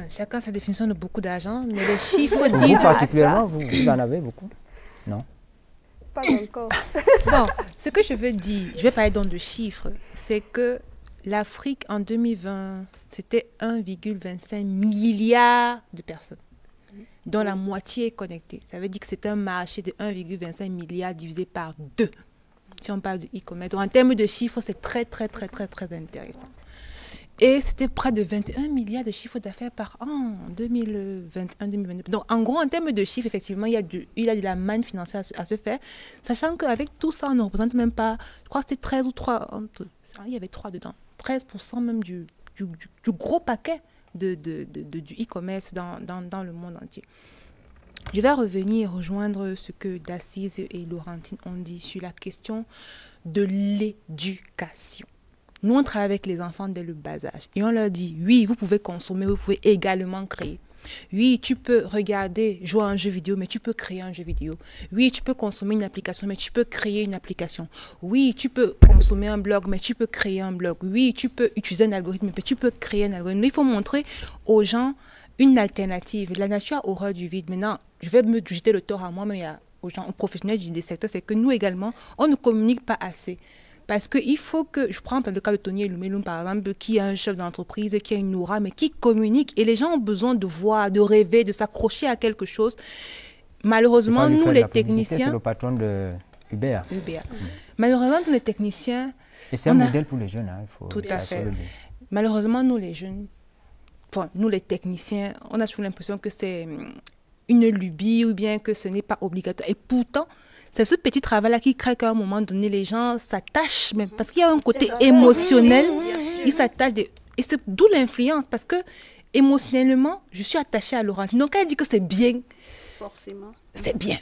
Chacun sa définition de beaucoup d'argent, mais les chiffres disent... Vous particulièrement, vous en avez beaucoup? Non? Pas encore. Bon, ce que je veux dire, je vais parler donc de chiffres, c'est que l'Afrique en 2020, c'était 1,25 milliard de personnes, dont la moitié est connectée. Ça veut dire que c'est un marché de 1,25 milliard divisé par 2. Si on parle de e-commerce. Donc en termes de chiffres, c'est très intéressant. Et c'était près de 21 milliards de chiffres d'affaires par an en 2021-2022. Donc, en gros, en termes de chiffres, effectivement, il y a de la manne financière à se faire, sachant qu'avec tout ça, on ne représente même pas, je crois que c'était 13 ou 3, il y avait 3 dedans, 13% même du gros paquet du e-commerce dans le monde entier. Je vais rejoindre ce que Dacize et Laurentine ont dit sur la question de l'éducation. Nous, on travaille avec les enfants dès le bas âge et on leur dit, oui, vous pouvez consommer, vous pouvez également créer. Oui, tu peux regarder, jouer à un jeu vidéo, mais tu peux créer un jeu vidéo. Oui, tu peux consommer une application, mais tu peux créer une application. Oui, tu peux consommer un blog, mais tu peux créer un blog. Oui, tu peux utiliser un algorithme, mais tu peux créer un algorithme. Il faut montrer aux gens une alternative. La nature a horreur du vide. Maintenant, je vais me jeter le tort à moi, mais aux gens, aux professionnels des secteurs, c'est que nous également, on ne communique pas assez. Parce qu'il faut que, je prends le cas de Tony Elumeloum par exemple, qui est un chef d'entreprise, qui a une aura, mais qui communique. Et les gens ont besoin de voir, de rêver, de s'accrocher à quelque chose. Malheureusement, nous les techniciens... C'est le patron de Uber. Malheureusement, nous les techniciens... Et c'est un modèle pour les jeunes. Hein, il faut tout à fait. Malheureusement, nous les jeunes, enfin, nous les techniciens, on a toujours l'impression que c'est une lubie ou bien que ce n'est pas obligatoire. Et pourtant... c'est ce petit travail-là qui crée qu'à un moment donné, les gens s'attachent même. Parce qu'il y a un côté émotionnel. Ils s'attachent. Et c'est d'où l'influence. Parce que émotionnellement, je suis attachée à Laurentine. Donc, elle dit que c'est bien. Forcément. C'est bien.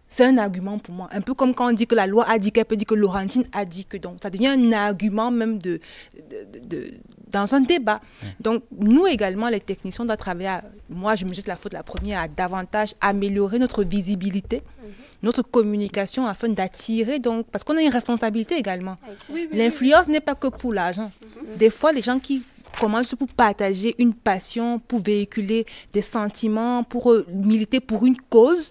C'est un argument pour moi. Un peu comme quand on dit que la loi a dit qu'elle peut dire que Laurentine a dit que. Donc, ça devient un argument même dans un débat. Donc, nous également, les techniciens, on doit travailler moi, je me jette la faute la première, à davantage améliorer notre visibilité, notre communication afin d'attirer, donc, parce qu'on a une responsabilité également. L'influence n'est pas que pour l'argent. Des fois, les gens qui commencent pour partager une passion, pour véhiculer des sentiments, pour militer pour une cause,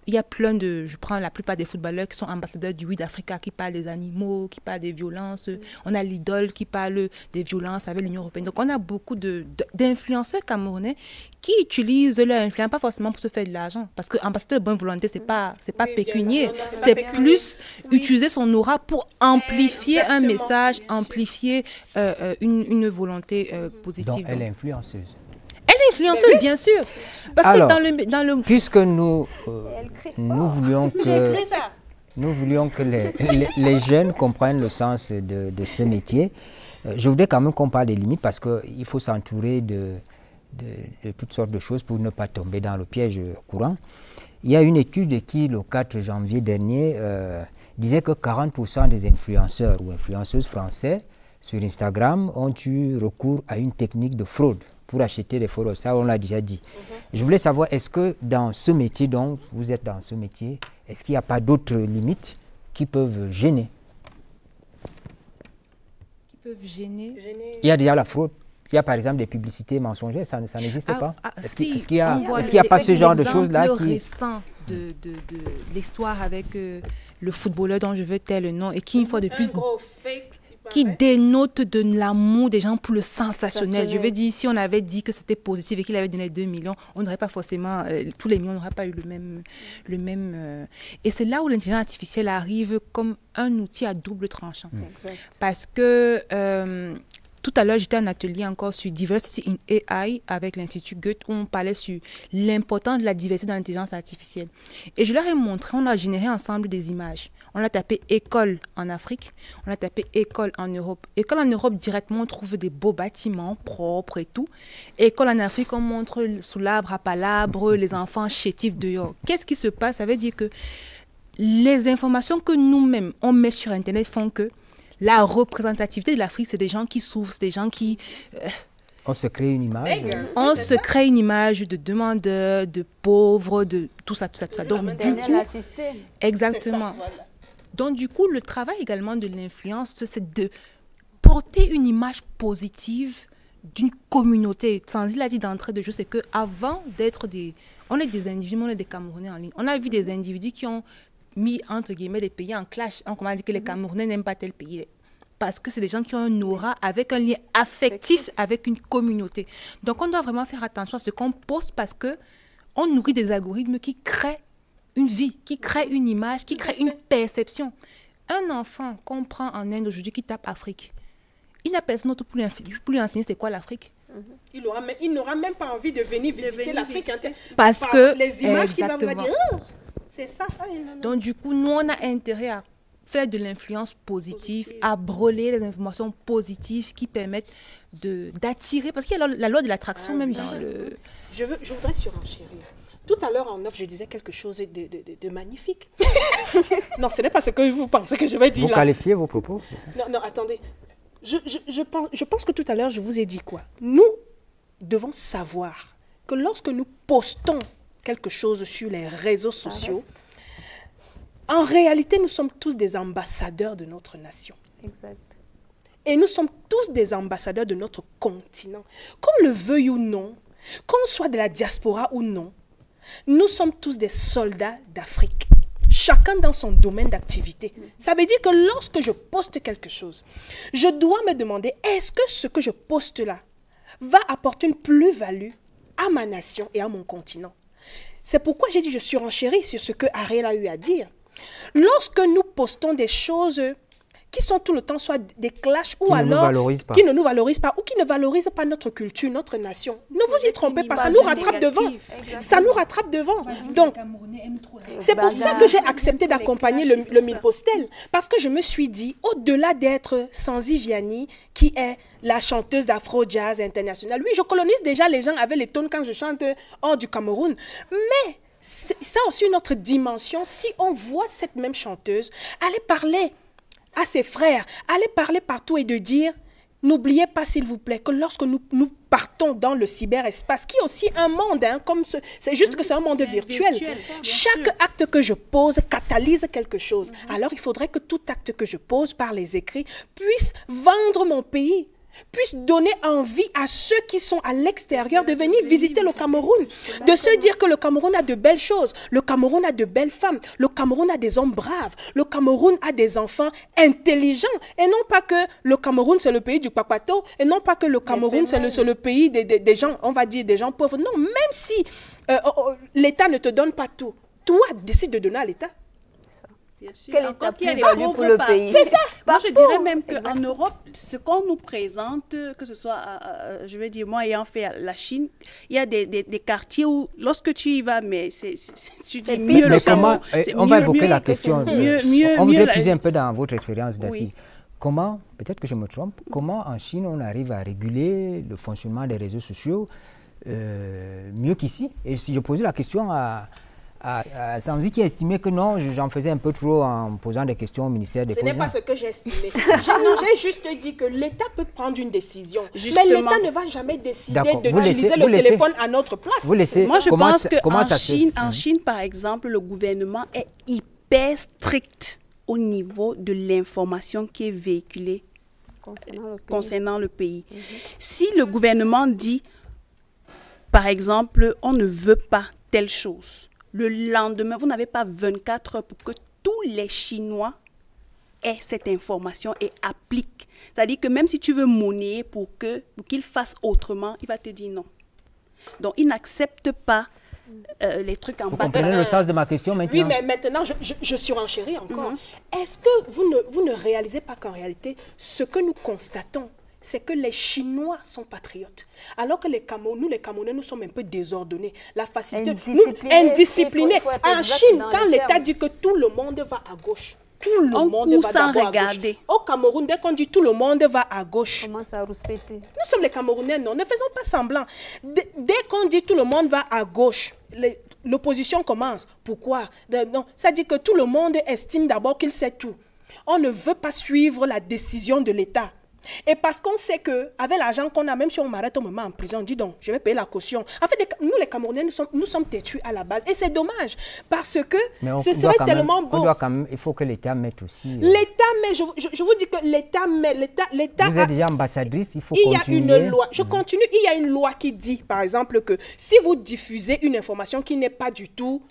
il y a plein de... Je prends la plupart des footballeurs qui sont ambassadeurs du WID Africa, qui parlent des animaux, qui parlent des violences. On a l'idole qui parle des violences avec l'Union européenne. Donc, on a beaucoup d'influenceurs camerounais qui utilisent leur influence, pas forcément pour se faire de l'argent. Parce qu'ambassadeur de bonne volonté, c'est pas pécunier. C'est plus utiliser son aura pour amplifier un message, amplifier une volonté positive. Donc, elle est influenceuse. Elle est influenceuse, bien sûr. Parce alors, que dans le... Puisque nous voulions que les jeunes comprennent le sens de ce métier, je voudrais quand même qu'on parle des limites parce qu'il faut s'entourer de toutes sortes de choses pour ne pas tomber dans le piège courant. Il y a une étude qui, le 4 janvier dernier, disait que 40% des influenceurs ou influenceuses français sur Instagram ont eu recours à une technique de fraude pour acheter des followers. Ça, on l'a déjà dit. Je voulais savoir, est-ce que dans ce métier, donc, vous êtes dans ce métier, est-ce qu'il n'y a pas d'autres limites qui peuvent gêner? Qui peuvent gêner? Il y a déjà la fraude. Il y a par exemple des publicités mensongères, ça n'existe pas. Est-ce qu'il n'y a pas ce genre de choses-là qui... récent de l'histoire avec le footballeur dont je veux taire le nom et qui, une fois de plus... qui dénote de l'amour des gens pour le sensationnel. Je veux dire, si on avait dit que c'était positif et qu'il avait donné 2 millions, on n'aurait pas forcément, tous les millions n'auraient pas eu le même et c'est là où l'intelligence artificielle arrive comme un outil à double tranchant. Parce que tout à l'heure, j'étais en atelier encore sur Diversity in AI avec l'Institut Goethe où on parlait sur l'importance de la diversité dans l'intelligence artificielle. Et je leur ai montré, on a généré ensemble des images. On a tapé école en Afrique, on a tapé école en Europe. École en Europe, directement, on trouve des beaux bâtiments propres et tout. École en Afrique, on montre sous l'arbre à palabres les enfants chétifs dehors. Qu'est-ce qui se passe? Ça veut dire que les informations que nous-mêmes, on met sur Internet font que la représentativité de l'Afrique, c'est des gens qui souffrent, c'est des gens qui... On se crée une image. On se crée une image de demandeurs, de pauvres, de tout ça, tout ça, tout ça. Donc, du coup, exactement. Donc, du coup, le travail également de l'influence, c'est de porter une image positive d'une communauté. Sandy l'a dit d'entrée de jeu, c'est qu'avant d'être des... On est des individus, on est des Camerounais en ligne. On a vu des individus qui ont mis, entre guillemets, des pays en clash. On commence à dire que les Camerounais n'aiment pas tel pays. Parce que c'est des gens qui ont un aura avec un lien affectif avec une communauté. Donc, on doit vraiment faire attention à ce qu'on poste parce qu'on nourrit des algorithmes qui créent une vie, qui créent une image, qui créent une perception. Un enfant qu'on prend en Inde aujourd'hui qui tape Afrique, il n'a personne d'autre pour lui enseigner c'est quoi l'Afrique. Il n'aura même pas envie de venir visiter l'Afrique. Parce que les images qu'il va me dire, oh, c'est ça. Donc, du coup, nous, on a intérêt à faire de l'influence positive, à brûler les informations positives qui permettent d'attirer, parce qu'il y a la loi de l'attraction même dans le... Je voudrais surenchérir. Tout à l'heure en off, je disais quelque chose de magnifique. Non, ce n'est pas ce que vous pensez que je vais dire. Vous qualifiez vos propos? Non, attendez. Je pense que tout à l'heure, je vous ai dit quoi? Nous devons savoir que lorsque nous postons quelque chose sur les réseaux sociaux, en réalité, nous sommes tous des ambassadeurs de notre nation. Exact. Et nous sommes tous des ambassadeurs de notre continent. Qu'on le veuille ou non, qu'on soit de la diaspora ou non, nous sommes tous des soldats d'Afrique. Chacun dans son domaine d'activité. Ça veut dire que lorsque je poste quelque chose, je dois me demander, est-ce que ce que je poste là va apporter une plus-value à ma nation et à mon continent? C'est pourquoi j'ai dit je surenchéris sur ce que Ariel a eu à dire. Lorsque nous postons des choses qui sont tout le temps soit des clashs ou alors qui ne nous valorisent pas ou qui ne valorisent pas notre culture, notre nation, ne vous y trompez pas, ça nous rattrape devant. Ça nous rattrape devant. Donc, c'est pour ça que j'ai accepté d'accompagner le Milpostel, parce que je me suis dit, au-delà d'être Sanzi Vianney, qui est la chanteuse d'Afro-Jazz international, oui, je colonise déjà les gens avec les tonnes quand je chante hors du Cameroun, mais ça a aussi une autre dimension. Si on voit cette même chanteuse aller parler à ses frères, aller parler partout et de dire, n'oubliez pas s'il vous plaît que lorsque nous partons dans le cyberespace, qui est aussi un monde, hein, c'est juste que c'est un monde virtuel, chaque acte que je pose catalyse quelque chose. Alors il faudrait que tout acte que je pose par les écrits puisse vendre mon pays, puisse donner envie à ceux qui sont à l'extérieur de venir visiter le Cameroun, de se dire que le Cameroun a de belles choses, le Cameroun a de belles femmes, le Cameroun a des hommes braves, le Cameroun a des enfants intelligents, et non pas que le Cameroun c'est le pays du papato, et non pas que le Cameroun c'est le pays des gens, on va dire des gens pauvres. Non, même si l'État ne te donne pas tout, toi décide de donner à l'État. Bien sûr. Quel Encore est ta plus-value pour le pays? C'est ça. Moi, je dirais même qu'en Europe, ce qu'on nous présente, que ce soit, je vais dire, moi ayant fait la Chine, il y a des quartiers où, lorsque tu y vas, mais tu dis mieux le Cameroun. On va évoquer la question. On voudrait puiser un peu dans votre expérience d'assise. Oui. Comment, peut-être que je me trompe, comment en Chine on arrive à réguler le fonctionnement des réseaux sociaux mieux qu'ici? Et si je posais la question à Sanzi qui estimait que non, j'en faisais un peu trop en posant des questions au ministère des Postes. Ce n'est pas ce que j'ai estimé. J'ai juste dit que l'État peut prendre une décision. Justement. Mais l'État ne va jamais décider d'utiliser le téléphone à notre place. Moi, je pense qu'en Chine, par exemple, le gouvernement est hyper strict au niveau de l'information qui est véhiculée concernant le pays. Si le gouvernement dit, par exemple, on ne veut pas telle chose, le lendemain, vous n'avez pas 24 heures pour que tous les Chinois aient cette information et appliquent. C'est-à-dire que même si tu veux monnayer pour qu'il fasse autrement, il va te dire non. Donc, il n'accepte pas les trucs en bas. Vous comprenez le sens de ma question maintenant? Oui, mais maintenant, je surenchéris encore. Est-ce que vous ne réalisez pas qu'en réalité, ce que nous constatons, c'est que les Chinois sont patriotes. Alors que les Camerounais, nous sommes un peu désordonnés. La facilité, indisciplinés. En Chine, quand l'État dit que tout le monde va à gauche, tout le monde va d'abord à gauche. Au Cameroun, dès qu'on dit tout le monde va à gauche, commence à rouspéter. Nous sommes les Camerounais, non, ne faisons pas semblant. Dès qu'on dit tout le monde va à gauche, l'opposition commence. Pourquoi? Non, ça dit que tout le monde estime d'abord qu'il sait tout. On ne veut pas suivre la décision de l'État. Et parce qu'on sait qu'avec l'argent qu'on a, même si on m'arrête, on me met en prison, on dit donc, je vais payer la caution. En fait, nous les Camerounais, nous sommes têtus à la base. Et c'est dommage, parce que ce serait tellement bon. Il faut que l'État mette aussi... L'État met, je vous dis que l'État met... Vous êtes déjà ambassadrice, il faut continuer. Il y a une loi, je continue, il y a une loi qui dit, par exemple, que si vous diffusez une information qui n'est pas du tout...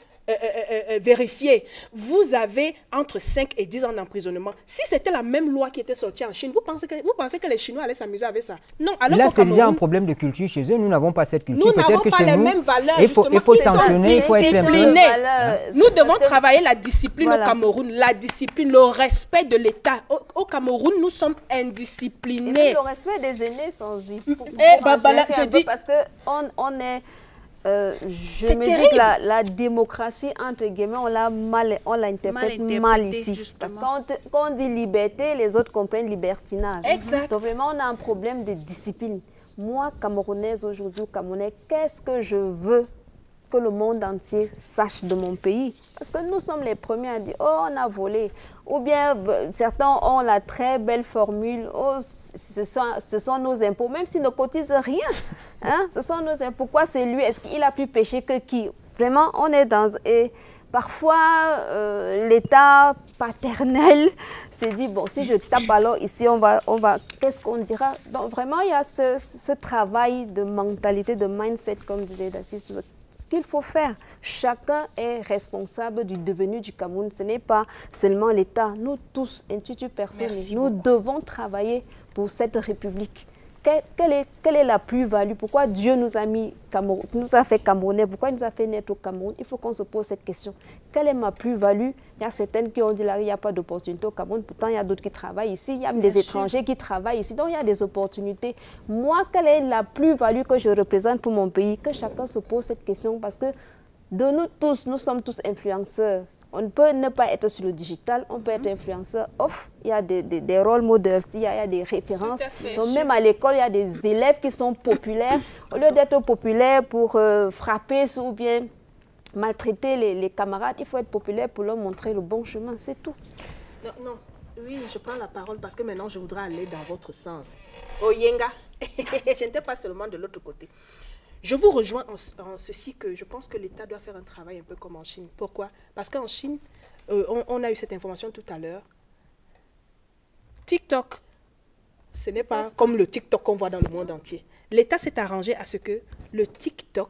vérifier, vous avez entre 5 et 10 ans d'emprisonnement. Si c'était la même loi qui était sortie en Chine, vous pensez que les Chinois allaient s'amuser avec ça? Non. Alors là, c'est déjà un problème de culture chez eux. Nous n'avons pas cette culture. Nous n'avons pas les mêmes valeurs. Il faut sanctionner, il faut être discipliné. Nous devons travailler la discipline au Cameroun, la discipline, le respect de l'État. Au Cameroun, nous sommes indisciplinés. Et le respect des aînés sans y. Je dis parce qu'on est... je me dis que la démocratie, entre guillemets, on l'interprète mal ici. Justement. Parce que quand on dit liberté, les autres comprennent libertinage. Exact. Donc vraiment, on a un problème de discipline. Moi, Camerounaise aujourd'hui, Camerounais, qu'est-ce que je veux que le monde entier sache de mon pays? Parce que nous sommes les premiers à dire « Oh, on a volé ». Ou bien certains ont la très belle formule « Oh, ce sont nos impôts », même s'ils ne cotisent rien. Hein? Ce sont nos impôts. Pourquoi c'est lui? Est-ce qu'il a plus péché que qui? Vraiment, on est dans... Et parfois, l'État paternel se dit « Bon, si je tape alors ici, on va qu'est-ce qu'on dira ?» Donc vraiment, il y a ce travail de mentalité, de mindset, comme disait Dassis, qu'il faut faire. Chacun est responsable du devenu du Cameroun. Ce n'est pas seulement l'État. Nous tous, instituts personnels, nous devons travailler pour cette République. Quelle est la plus-value? Pourquoi Dieu nous a fait Camerounais? Pourquoi il nous a fait naître au Cameroun? Il faut qu'on se pose cette question. Quelle est ma plus-value? Il y a certaines qui ont dit là, il n'y a pas d'opportunité au Cameroun. Pourtant, il y a d'autres qui travaillent ici. Il y a des étrangers qui travaillent ici. Donc, il y a des opportunités. Moi, quelle est la plus-value que je représente pour mon pays? Que chacun se pose cette question parce que de nous tous, nous sommes tous influenceurs. On peut ne pas être sur le digital, on peut être influenceur off. Il y a des role models, il y a des références. Donc même à l'école, il y a des élèves qui sont populaires. Au lieu d'être populaire pour frapper ou bien maltraiter les camarades, il faut être populaire pour leur montrer le bon chemin, c'est tout. Non, oui, je prends la parole parce que maintenant je voudrais aller dans votre sens. Oh Yenga, je n'étais pas seulement de l'autre côté. Je vous rejoins en ceci que je pense que l'État doit faire un travail un peu comme en Chine. Pourquoi? Parce qu'en Chine, on a eu cette information tout à l'heure. TikTok, ce n'est pas comme le TikTok qu'on voit dans le monde entier. L'État s'est arrangé à ce que le TikTok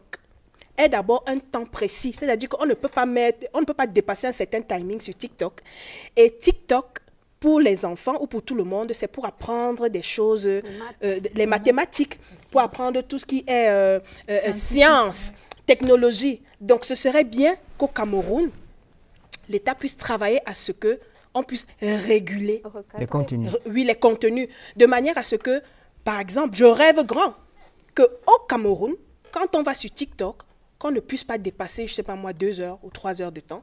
ait d'abord un temps précis. C'est-à-dire qu'on ne peut pas dépasser un certain timing sur TikTok. Et TikTok, pour les enfants ou pour tout le monde, c'est pour apprendre des choses, les mathématiques, pour apprendre tout ce qui est science, technologie. Donc, ce serait bien qu'au Cameroun, l'État puisse travailler à ce qu'on puisse réguler les contenus. Oui, les contenus, de manière à ce que, par exemple, je rêve grand, qu'au Cameroun, quand on va sur TikTok, qu'on ne puisse pas dépasser, je ne sais pas moi, 2 heures ou 3 heures de temps,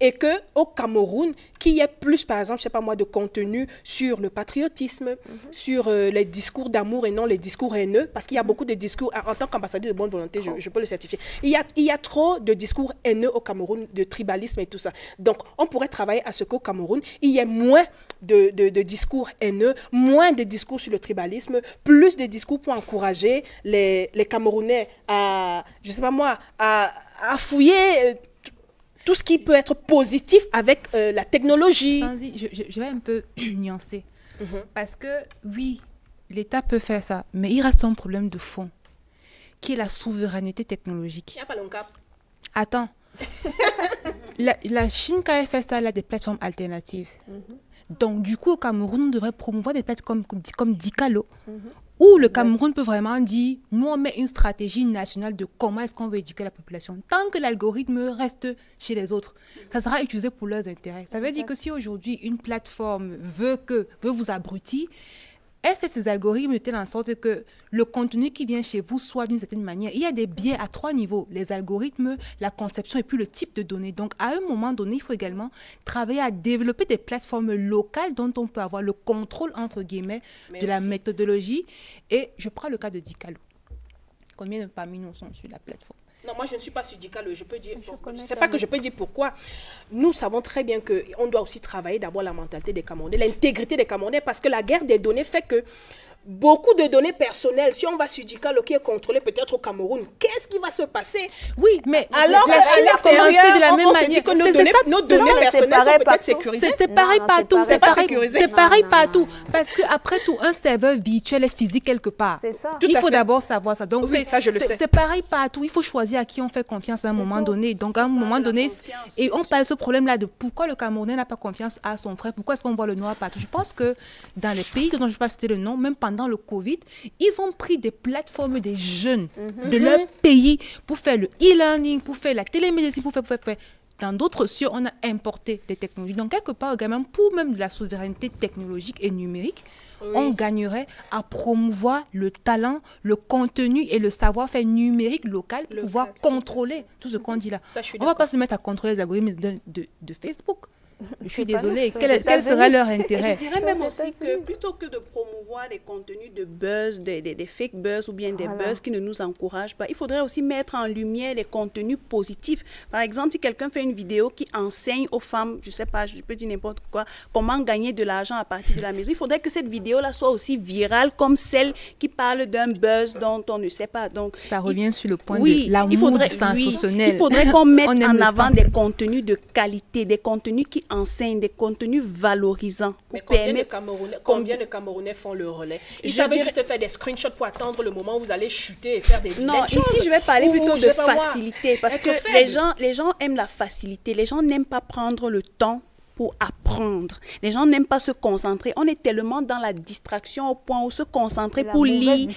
et qu'au Cameroun, qu'il y ait plus, par exemple, je ne sais pas moi, de contenu sur le patriotisme, sur les discours d'amour et non les discours haineux, parce qu'il y a beaucoup de discours, en tant qu'ambassadeur de bonne volonté, je peux le certifier, il y a trop de discours haineux au Cameroun, de tribalisme et tout ça. Donc, on pourrait travailler à ce qu'au Cameroun, il y ait moins de discours haineux, moins de discours sur le tribalisme, plus de discours pour encourager les Camerounais à, je ne sais pas moi, à fouiller tout ce qui peut être positif avec la technologie. Je vais un peu nuancer. Parce que, oui, l'État peut faire ça, mais il reste un problème de fond, qui est la souveraineté technologique. Il n'y a pas le cap. Attends. la Chine, quand elle fait ça, elle a des plateformes alternatives. Donc, du coup, au Cameroun, on devrait promouvoir des plateformes comme Dicalo, où le Cameroun peut vraiment dire, nous on met une stratégie nationale de comment est-ce qu'on veut éduquer la population. Tant que l'algorithme reste chez les autres, ça sera utilisé pour leurs intérêts. Ça veut dire que si aujourd'hui une plateforme veut vous abrutir, elle fait ses algorithmes de telle sorte que le contenu qui vient chez vous soit d'une certaine manière. Il y a des biais à 3 niveaux, les algorithmes, la conception et puis le type de données. Donc, à un moment donné, il faut également travailler à développer des plateformes locales dont on peut avoir le contrôle, entre guillemets, de la méthodologie. Et je prends le cas de Dicalo. Combien de parmi nous sont sur la plateforme? Non, moi je ne suis pas syndicale, je peux dire, c'est pas que je peux dire pourquoi. Nous savons très bien qu'on doit aussi travailler d'abord la mentalité des Camerounais, l'intégrité des Camerounais, parce que la guerre des données fait que beaucoup de données personnelles, si on va sur Dicalo qui est contrôlé peut-être au Cameroun, qu'est-ce qui va se passer? Oui, mais alors la Chine a commencé de la même manière. Nos données personnelles sont peut-être sécurisées. C'était pareil partout. C'est pareil partout. Parce qu'après tout, un serveur virtuel est physique quelque part. C'est ça. Il faut d'abord savoir ça. Donc, oui, ça, je le sais. C'est pareil partout. Il faut choisir à qui on fait confiance à un moment donné. Donc, à un moment donné, et on parle de ce problème-là de pourquoi le Camerounais n'a pas confiance à son frère, pourquoi est-ce qu'on voit le noir partout. Je pense que dans les pays dont je ne vais pas citer le nom, même pendant le Covid, ils ont pris des plateformes des jeunes de leur pays pour faire le e-learning, pour faire la télémédecine, pour faire. Dans d'autres cieux, on a importé des technologies. Donc, quelque part, également, pour même de la souveraineté technologique et numérique, on gagnerait à promouvoir le talent, le contenu et le savoir-faire numérique local pour pouvoir contrôler tout ce qu'on dit là. On ne va pas se mettre à contrôler les algorithmes de Facebook. Je suis désolée. Quel serait leur intérêt? Je dirais même aussi que plutôt que de promouvoir des contenus de buzz, des fake buzz ou bien des buzz qui ne nous encouragent pas, il faudrait aussi mettre en lumière les contenus positifs. Par exemple, si quelqu'un fait une vidéo qui enseigne aux femmes, je ne sais pas, je peux dire n'importe quoi, comment gagner de l'argent à partir de la maison, il faudrait que cette vidéo-là soit aussi virale comme celle qui parle d'un buzz dont on ne sait pas. Donc, ça revient sur le point de l'amour du sensationnel. Il faudrait qu'on mette en avant des contenus de qualité, des contenus qui enseignent, des contenus valorisants. Mais combien de Camerounais font le relais? Ils savent juste faire des screenshots pour attendre le moment où vous allez chuter et faire des choses. Non, ici je vais parler plutôt de facilité, parce que les gens aiment la facilité. Les gens n'aiment pas prendre le temps pour apprendre. Les gens n'aiment pas se concentrer. On est tellement dans la distraction au point où se concentrer pour lire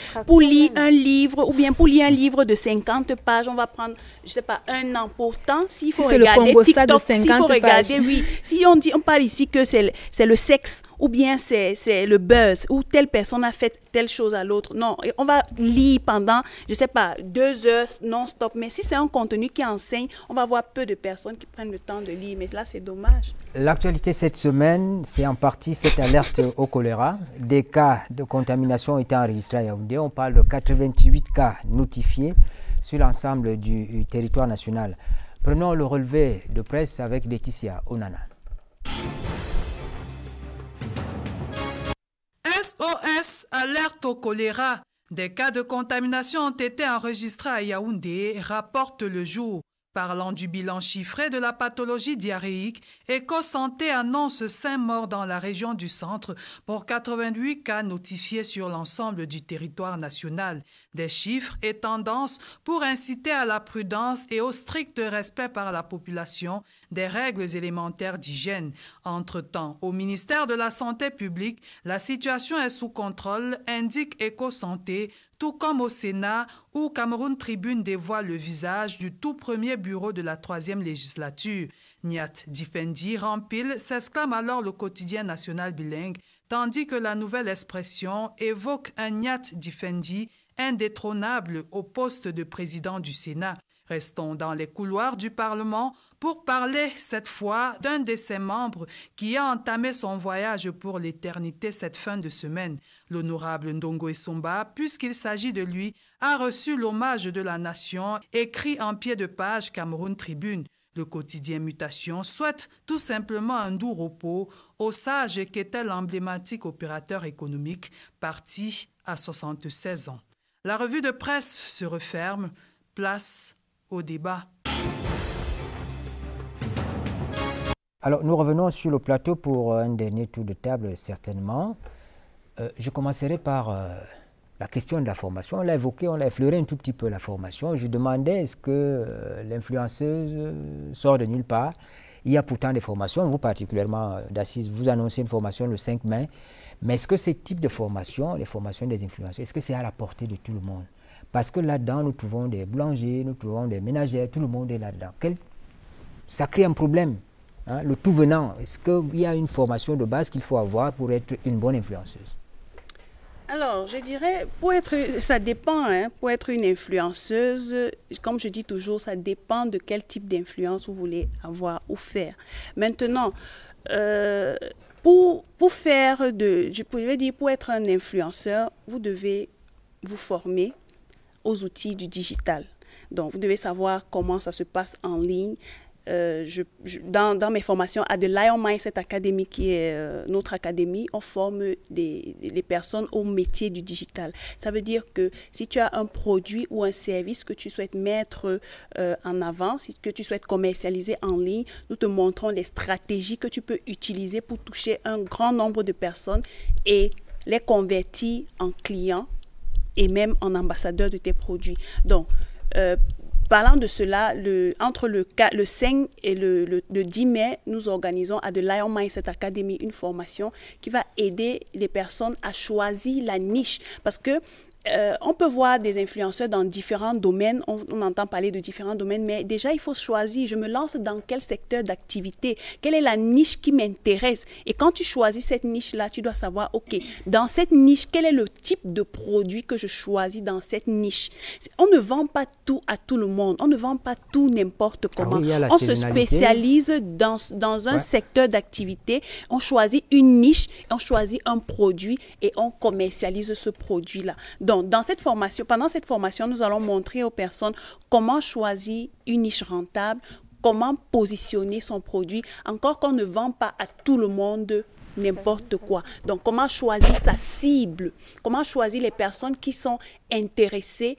un livre ou bien pour lire un livre de 50 pages, on va prendre, je sais pas, 1 an. Pourtant, s'il faut regarder TikTok, s'il faut regarder, si on parle ici que c'est le sexe ou bien c'est le buzz ou telle personne a fait telle chose à l'autre. Non, on va lire pendant, je sais pas, 2 heures non-stop. Mais si c'est un contenu qui enseigne, on va voir peu de personnes qui prennent le temps de lire. Mais là, c'est dommage. L'actualité cette semaine, c'est en partie cette alerte au choléra. Des cas de contamination ont été enregistrés à Yaoundé. On parle de 88 cas notifiés sur l'ensemble du territoire national. Prenons le relevé de presse avec Laetitia Onana. SOS, alerte au choléra. Des cas de contamination ont été enregistrés à Yaoundé, rapporte Le Jour. Parlant du bilan chiffré de la pathologie diarrhéique, Eco-Santé annonce 5 morts dans la région du centre pour 88 cas notifiés sur l'ensemble du territoire national. Des chiffres et tendances pour inciter à la prudence et au strict respect par la population des règles élémentaires d'hygiène. Entre-temps, au ministère de la Santé publique, la situation est sous contrôle, indique Eco-Santé, tout comme au Sénat, où Cameroun Tribune dévoile le visage du tout premier bureau de la 3e législature. Nyat Difendi rempile, s'exclame alors le quotidien national bilingue, tandis que la nouvelle expression évoque un Nyat Difendi indétrônable au poste de président du Sénat. Restons dans les couloirs du Parlement pour parler cette fois d'un de ses membres qui a entamé son voyage pour l'éternité cette fin de semaine. L'honorable Ndongo Essomba, puisqu'il s'agit de lui, a reçu l'hommage de la nation, écrit en pied de page Cameroun Tribune. Le quotidien Mutation souhaite tout simplement un doux repos au sage qu'était l'emblématique opérateur économique, parti à 76 ans. La revue de presse se referme. Place au débat. Alors, nous revenons sur le plateau pour un dernier tour de table, certainement. Je commencerai par la question de la formation. On l'a évoqué, on l'a effleuré un tout petit peu, la formation. Je demandais, est-ce que l'influenceuse sort de nulle part? Il y a pourtant des formations, vous particulièrement d'Assise, vous annoncez une formation le 5 mai. Mais est-ce que ce type de formation, les formations des influenceurs, est-ce que c'est à la portée de tout le monde? Parce que là-dedans, nous trouvons des boulangers, nous trouvons des ménagères, tout le monde est là-dedans. Ça crée un problème. Hein, le tout venant, est-ce qu'il y a une formation de base qu'il faut avoir pour être une bonne influenceuse? Alors, je dirais, ça dépend, hein, pour être une influenceuse, comme je dis toujours, ça dépend de quel type d'influence vous voulez avoir ou faire. Maintenant, pour être un influenceur, vous devez vous former aux outils du digital. Donc, vous devez savoir comment ça se passe en ligne. Dans mes formations à The Lion Mindset Academy, qui est notre académie, on forme les personnes au métier du digital. Ça veut dire que si tu as un produit ou un service que tu souhaites mettre en avant, que tu souhaites commercialiser en ligne, nous te montrons les stratégies que tu peux utiliser pour toucher un grand nombre de personnes et les convertir en clients et même en ambassadeurs de tes produits. Donc, parlant de cela, entre le 5 et le 10 mai, nous organisons à The Lion Mindset Academy une formation qui va aider les personnes à choisir la niche. Parce que on peut voir des influenceurs dans différents domaines, on entend parler de différents domaines, mais déjà il faut choisir, je me lance dans quel secteur d'activité, quelle est la niche qui m'intéresse. Et quand tu choisis cette niche-là, tu dois savoir, ok, dans cette niche, quel est le type de produit que je choisis dans cette niche. On ne vend pas tout à tout le monde, on ne vend pas tout n'importe comment. Oui, on se spécialise dans un secteur d'activité, on choisit une niche, on choisit un produit et on commercialise ce produit-là. Donc, pendant cette formation, nous allons montrer aux personnes comment choisir une niche rentable, comment positionner son produit, encore qu'on ne vend pas à tout le monde n'importe quoi. Donc, comment choisir sa cible, comment choisir les personnes qui sont intéressées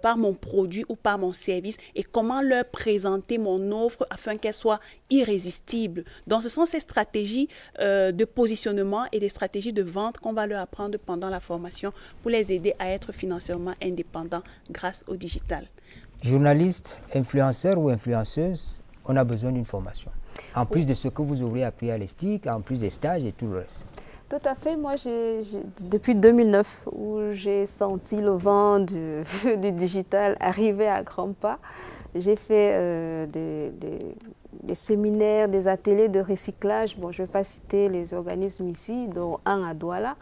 par mon produit ou par mon service et comment leur présenter mon offre afin qu'elle soit irrésistible. Donc, ce sont ces stratégies de positionnement et des stratégies de vente qu'on va leur apprendre pendant la formation pour les aider à être financièrement indépendants grâce au digital. Journaliste, influenceur ou influenceuse, on a besoin d'une formation. En plus de ce que vous aurez appris à l'ESTIC, en plus des stages et tout le reste. Tout à fait. Moi, depuis 2009, où j'ai senti le vent du digital arriver à grands pas, j'ai fait des séminaires, des ateliers de recyclage. Bon, je ne vais pas citer les organismes ici, dont un à Douala.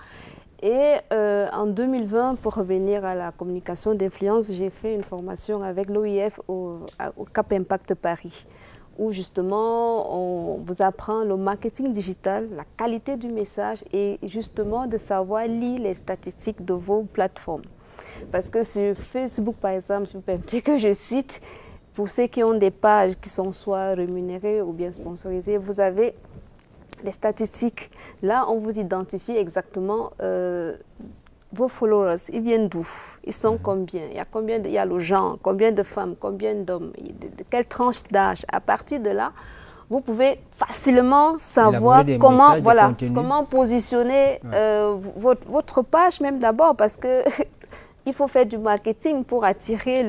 Et en 2020, pour revenir à la communication d'influence, j'ai fait une formation avec l'OIF au Cap Impact Paris, où justement on vous apprend le marketing digital, la qualité du message et justement de savoir lire les statistiques de vos plateformes. Parce que sur Facebook, par exemple, si vous permettez que je cite, pour ceux qui ont des pages qui sont soit rémunérées ou bien sponsorisées, vous avez les statistiques. Là, on vous identifie exactement vos followers, ils viennent d'où? Ils sont combien? Il y a le genre, combien de femmes, combien d'hommes, de quelle tranche d'âge? À partir de là, vous pouvez facilement savoir comment positionner votre page même d'abord, parce que il faut faire du marketing pour attirer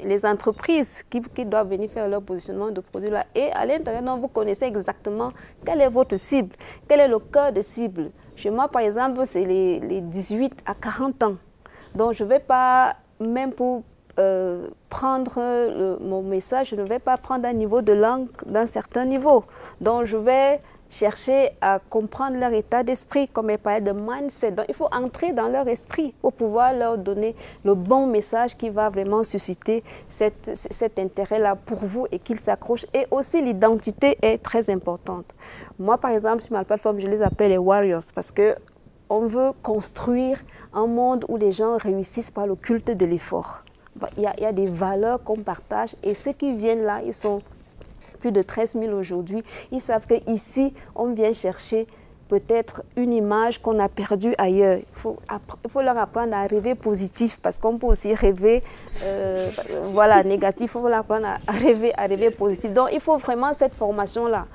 les entreprises qui doivent venir faire leur positionnement de produits là. Et à l'intérieur, vous connaissez exactement quelle est votre cible, quel est le cœur de cible. Chez moi, par exemple, c'est les 18 à 40 ans. Donc, je ne vais pas, même pour prendre mon message, je ne vais pas prendre un niveau de langue d'un certain niveau. Donc, je vais chercher à comprendre leur état d'esprit, comme elle parlait de mindset. Donc, il faut entrer dans leur esprit pour pouvoir leur donner le bon message qui va vraiment susciter cet intérêt-là pour vous et qu'ils s'accrochent. Et aussi, l'identité est très importante. Moi, par exemple, sur ma plateforme, je les appelle les warriors parce qu'on veut construire un monde où les gens réussissent par le culte de l'effort. Il y a des valeurs qu'on partage et ceux qui viennent là, ils sont plus de 13 000 aujourd'hui. Ils savent qu'ici, on vient chercher peut-être une image qu'on a perdue ailleurs. Il faut leur apprendre à rêver positif parce qu'on peut aussi rêver négatif. Il faut leur apprendre à rêver positif. Donc, il faut vraiment cette formation-là.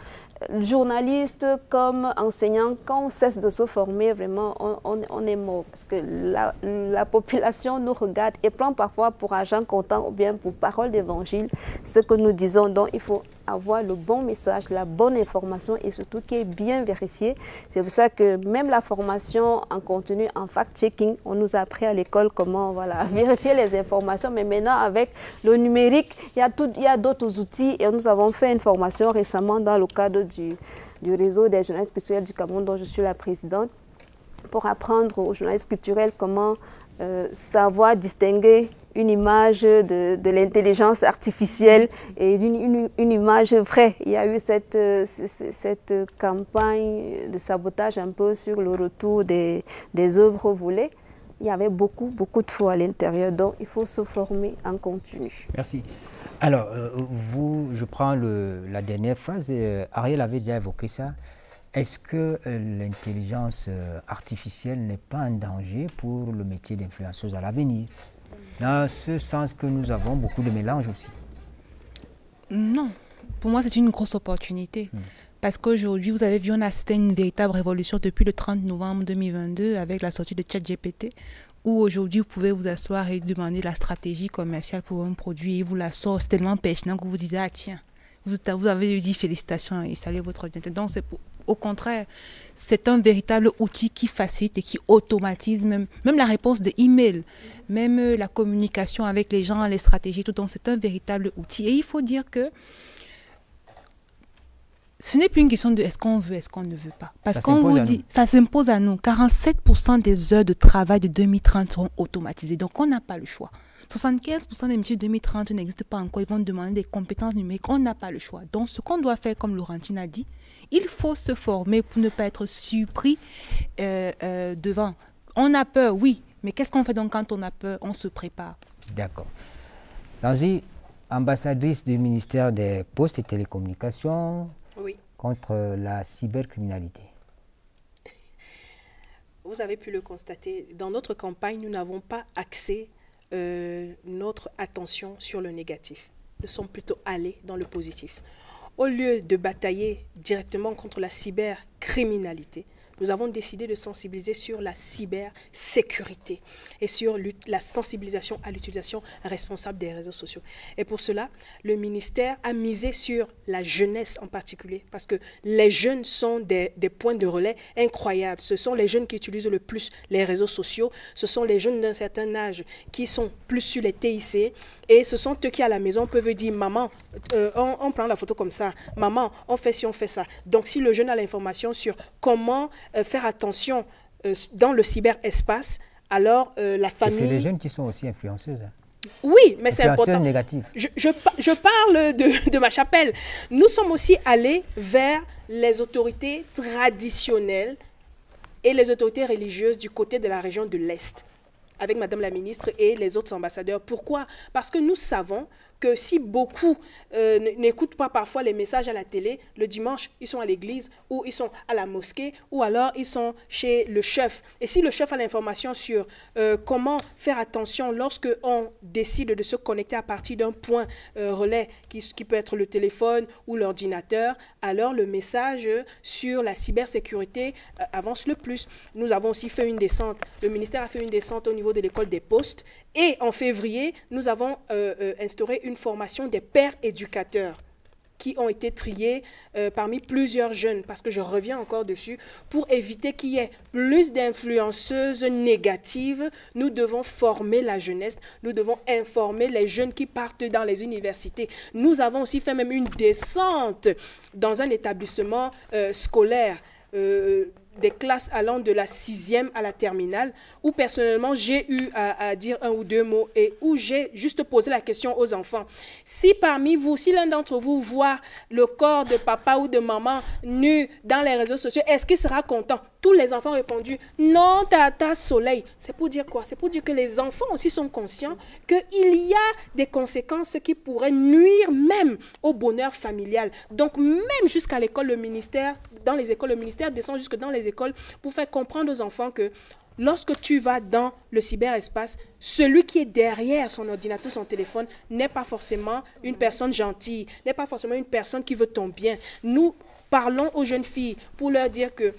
Journaliste comme enseignant, quand on cesse de se former, vraiment, on est mort. Parce que la population nous regarde et prend parfois pour argent comptant ou bien pour parole d'évangile ce que nous disons. Donc, il faut avoir le bon message, la bonne information et surtout qui est bien vérifié. C'est pour ça que même la formation en continu, en fact-checking, on nous a appris à l'école comment vérifier les informations. Mais maintenant, avec le numérique, il y a d'autres outils et nous avons fait une formation récemment dans le cadre du réseau des journalistes culturels du Cameroun dont je suis la présidente pour apprendre aux journalistes culturels comment savoir distinguer une image de l'intelligence artificielle et une image vraie. Il y a eu cette campagne de sabotage un peu sur le retour des œuvres volées. il y avait beaucoup de faux à l'intérieur. Donc, il faut se former en continu. Merci. Alors, je prends la dernière phrase. Ariel avait déjà évoqué ça. Est-ce que l'intelligence artificielle n'est pas un danger pour le métier d'influenceuse à l'avenir? Dans ce sens que nous avons beaucoup de mélange aussi. Non. Pour moi, c'est une grosse opportunité. Parce qu'aujourd'hui, vous avez vu, on a assisté à une véritable révolution depuis le 30 novembre 2022 avec la sortie de ChatGPT, où aujourd'hui, vous pouvez vous asseoir et demander la stratégie commerciale pour un produit et vous la sort. C'est tellement pertinent que vous vous dites, ah tiens, vous avez dit félicitations et saluez votre ordinateur. Donc, au contraire, c'est un véritable outil qui facilite et qui automatise même la réponse des emails, même la communication avec les gens, les stratégies, tout. Donc, c'est un véritable outil. Et il faut dire que ce n'est plus une question de est-ce qu'on veut, est-ce qu'on ne veut pas. Parce qu'on vous dit, ça s'impose à nous. 47% des heures de travail de 2030 seront automatisées. Donc, on n'a pas le choix. 75% des métiers de 2030 n'existent pas encore. Ils vont demander des compétences numériques. On n'a pas le choix. Donc, ce qu'on doit faire, comme Laurentine a dit, il faut se former pour ne pas être surpris devant. On a peur, oui. Mais qu'est-ce qu'on fait donc quand on a peur? On se prépare. D'accord. Lanzi, ambassadrice du ministère des Postes et Télécommunications contre la cybercriminalité. Vous avez pu le constater, dans notre campagne, nous n'avons pas axé notre attention sur le négatif. Nous sommes plutôt allés dans le positif. Au lieu de batailler directement contre la cybercriminalité, nous avons décidé de sensibiliser sur la cybersécurité et sur la sensibilisation à l'utilisation responsable des réseaux sociaux. Et pour cela, le ministère a misé sur la jeunesse en particulier, parce que les jeunes sont des points de relais incroyables. Ce sont les jeunes qui utilisent le plus les réseaux sociaux, ce sont les jeunes d'un certain âge qui sont plus sur les TIC, et ce sont eux qui à la maison peuvent dire « Maman, on prend la photo comme ça, maman, on fait ci, on fait ça ». Donc si le jeune a l'information sur comment faire attention dans le cyberespace, alors la famille... C'est les jeunes qui sont aussi influenceuses. Oui, mais c'est important. Négatif. Je parle de ma chapelle. Nous sommes aussi allés vers les autorités traditionnelles et les autorités religieuses du côté de la région de l'Est, avec Madame la ministre et les autres ambassadeurs. Pourquoi? Parce que nous savons que si beaucoup n'écoutent pas parfois les messages à la télé, le dimanche, ils sont à l'église ou ils sont à la mosquée ou alors ils sont chez le chef. Et si le chef a l'information sur comment faire attention lorsque on décide de se connecter à partir d'un point relais qui peut être le téléphone ou l'ordinateur, alors le message sur la cybersécurité avance le plus. Nous avons aussi fait une descente. Le ministère a fait une descente au niveau de l'école des postes et en février, nous avons instauré une formation des pères éducateurs qui ont été triés parmi plusieurs jeunes, parce que je reviens encore dessus, pour éviter qu'il y ait plus d'influenceuses négatives. Nous devons former la jeunesse, nous devons informer les jeunes qui partent dans les universités. Nous avons aussi fait même une descente dans un établissement scolaire, des classes allant de la 6e à la terminale, où personnellement j'ai eu à dire un ou deux mots et où j'ai juste posé la question aux enfants. Si parmi vous, si l'un d'entre vous voit le corps de papa ou de maman nu dans les réseaux sociaux, est-ce qu'il sera content? Tous les enfants ont répondu « Non, tata, soleil ». C'est pour dire quoi? C'est pour dire que les enfants aussi sont conscients qu'il y a des conséquences qui pourraient nuire même au bonheur familial. Donc même jusqu'à l'école, le ministère, dans les écoles, le ministère descend jusque dans les écoles pour faire comprendre aux enfants que lorsque tu vas dans le cyberespace, celui qui est derrière son ordinateur, son téléphone, n'est pas forcément une personne gentille, n'est pas forcément une personne qui veut ton bien. Nous parlons aux jeunes filles pour leur dire que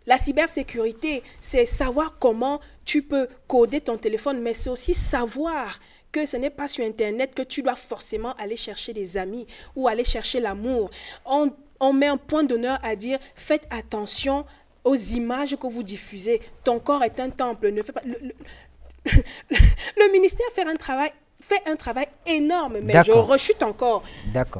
la cybersécurité, c'est savoir comment tu peux coder ton téléphone, mais c'est aussi savoir que ce n'est pas sur Internet que tu dois forcément aller chercher des amis ou aller chercher l'amour. On met un point d'honneur à dire « Faites attention aux images que vous diffusez. Ton corps est un temple. » Ne fais pas... Le ministère fait un travail énorme, mais je rechute encore.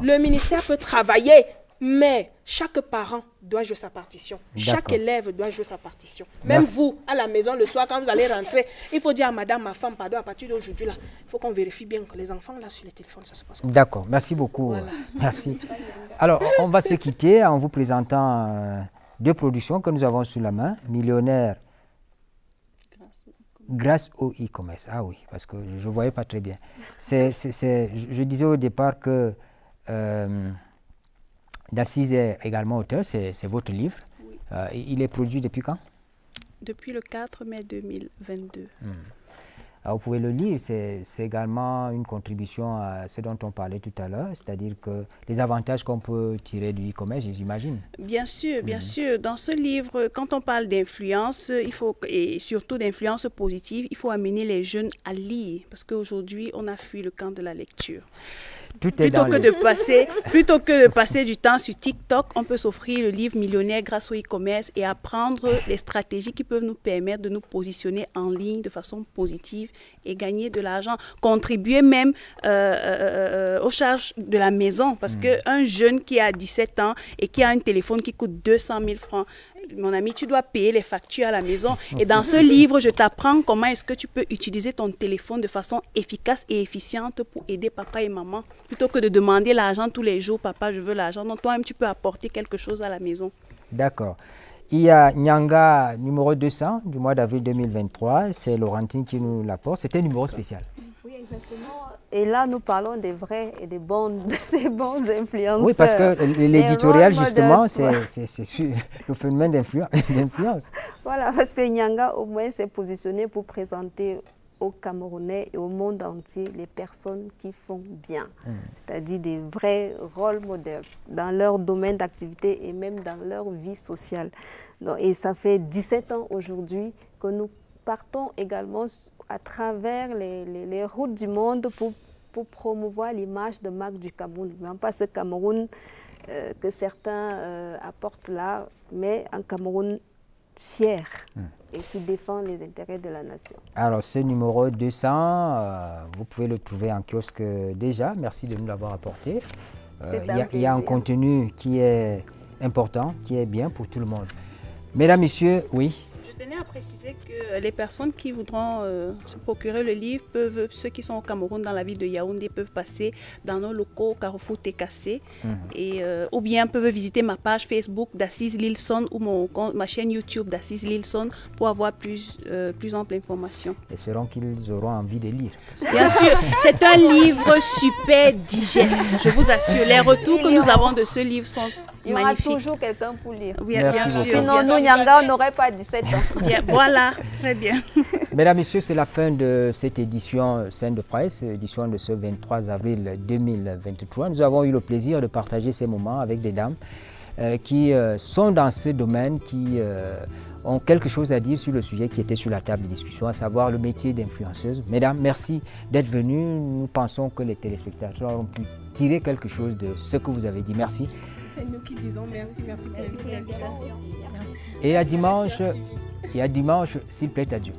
Le ministère peut travailler, mais chaque parent doit jouer sa partition. Chaque élève doit jouer sa partition. Même vous, à la maison, le soir, quand vous allez rentrer, il faut dire à madame, ma femme, pardon, à partir d'aujourd'hui, là, il faut qu'on vérifie bien que les enfants, là, sur les téléphones, ça se passe comme ça. D'accord, merci beaucoup. Voilà. Merci. Alors, on va se quitter en vous présentant deux productions que nous avons sous la main. Millionnaire grâce au e-commerce. Ah oui, parce que je ne voyais pas très bien. Je disais au départ que D'Assise est également auteur, c'est votre livre. Oui. Il est produit depuis quand? Depuis le 4 mai 2022. Alors, vous pouvez le lire, c'est également une contribution à ce dont on parlait tout à l'heure, c'est-à-dire que les avantages qu'on peut tirer du e-commerce, j'imagine. Bien sûr, bien sûr. Dans ce livre, quand on parle d'influence, et surtout d'influence positive, il faut amener les jeunes à lire, parce qu'aujourd'hui, on a fui le camp de la lecture. Plutôt que de passer du temps sur TikTok, on peut s'offrir le livre Millionnaire grâce au e-commerce et apprendre les stratégies qui peuvent nous permettre de nous positionner en ligne de façon positive et gagner de l'argent, contribuer même aux charges de la maison. Parce qu'un jeune qui a 17 ans et qui a un téléphone qui coûte 200 000 francs, mon ami, tu dois payer les factures à la maison. Et dans ce livre, je t'apprends comment est-ce que tu peux utiliser ton téléphone de façon efficace et efficiente pour aider papa et maman. Plutôt que de demander l'argent tous les jours, papa, je veux l'argent. Donc toi-même, tu peux apporter quelque chose à la maison. D'accord. Il y a Nyanga numéro 200 du mois d'avril 2023. C'est Laurentine qui nous l'apporte. C'était un numéro spécial. Oui, exactement. Et là, nous parlons des vrais et des bons influenceurs. Oui, parce que l'éditorial, justement, c'est sur le phénomène d'influence. Voilà, parce que Nyanga, au moins, s'est positionné pour présenter aux Camerounais et au monde entier les personnes qui font bien. C'est-à-dire des vrais rôles modèles dans leur domaine d'activité et même dans leur vie sociale. Donc, et ça fait 17 ans aujourd'hui que nous partons également à travers les routes du monde pour promouvoir l'image de marque du Cameroun. Non pas ce Cameroun que certains apportent là, mais un Cameroun fier et qui défend les intérêts de la nation. Alors, ce numéro 200, vous pouvez le trouver en kiosque déjà. Merci de nous l'avoir apporté. Il y a un contenu qui est important, qui est bien pour tout le monde. Mesdames, Messieurs, oui. Je tenais à préciser que les personnes qui voudront se procurer le livre, ceux qui sont au Cameroun, dans la ville de Yaoundé, peuvent passer dans nos locaux au Carrefour TKC, ou bien peuvent visiter ma page Facebook d'Assise Lilson ou ma chaîne YouTube d'Assise Lilson pour avoir plus ample information. Espérons qu'ils auront envie de lire. Bien sûr, c'est un livre super digeste, je vous assure. Les retours que nous avons de ce livre sont il y aura toujours quelqu'un pour lire. Oui, bien sûr. Sinon, nous, Nyanga, on n'aurait pas 17 ans. Bien, voilà, très bien. Mesdames, Messieurs, c'est la fin de cette édition Scène de Presse, édition de ce 23 avril 2023. Nous avons eu le plaisir de partager ces moments avec des dames qui sont dans ce domaine, qui ont quelque chose à dire sur le sujet qui était sur la table de discussion, à savoir le métier d'influenceuse. Mesdames, merci d'être venues. Nous pensons que les téléspectateurs ont pu tirer quelque chose de ce que vous avez dit. Merci. C'est nous qui disons merci pour l'invitation. Et à dimanche, s'il plaît à Dieu.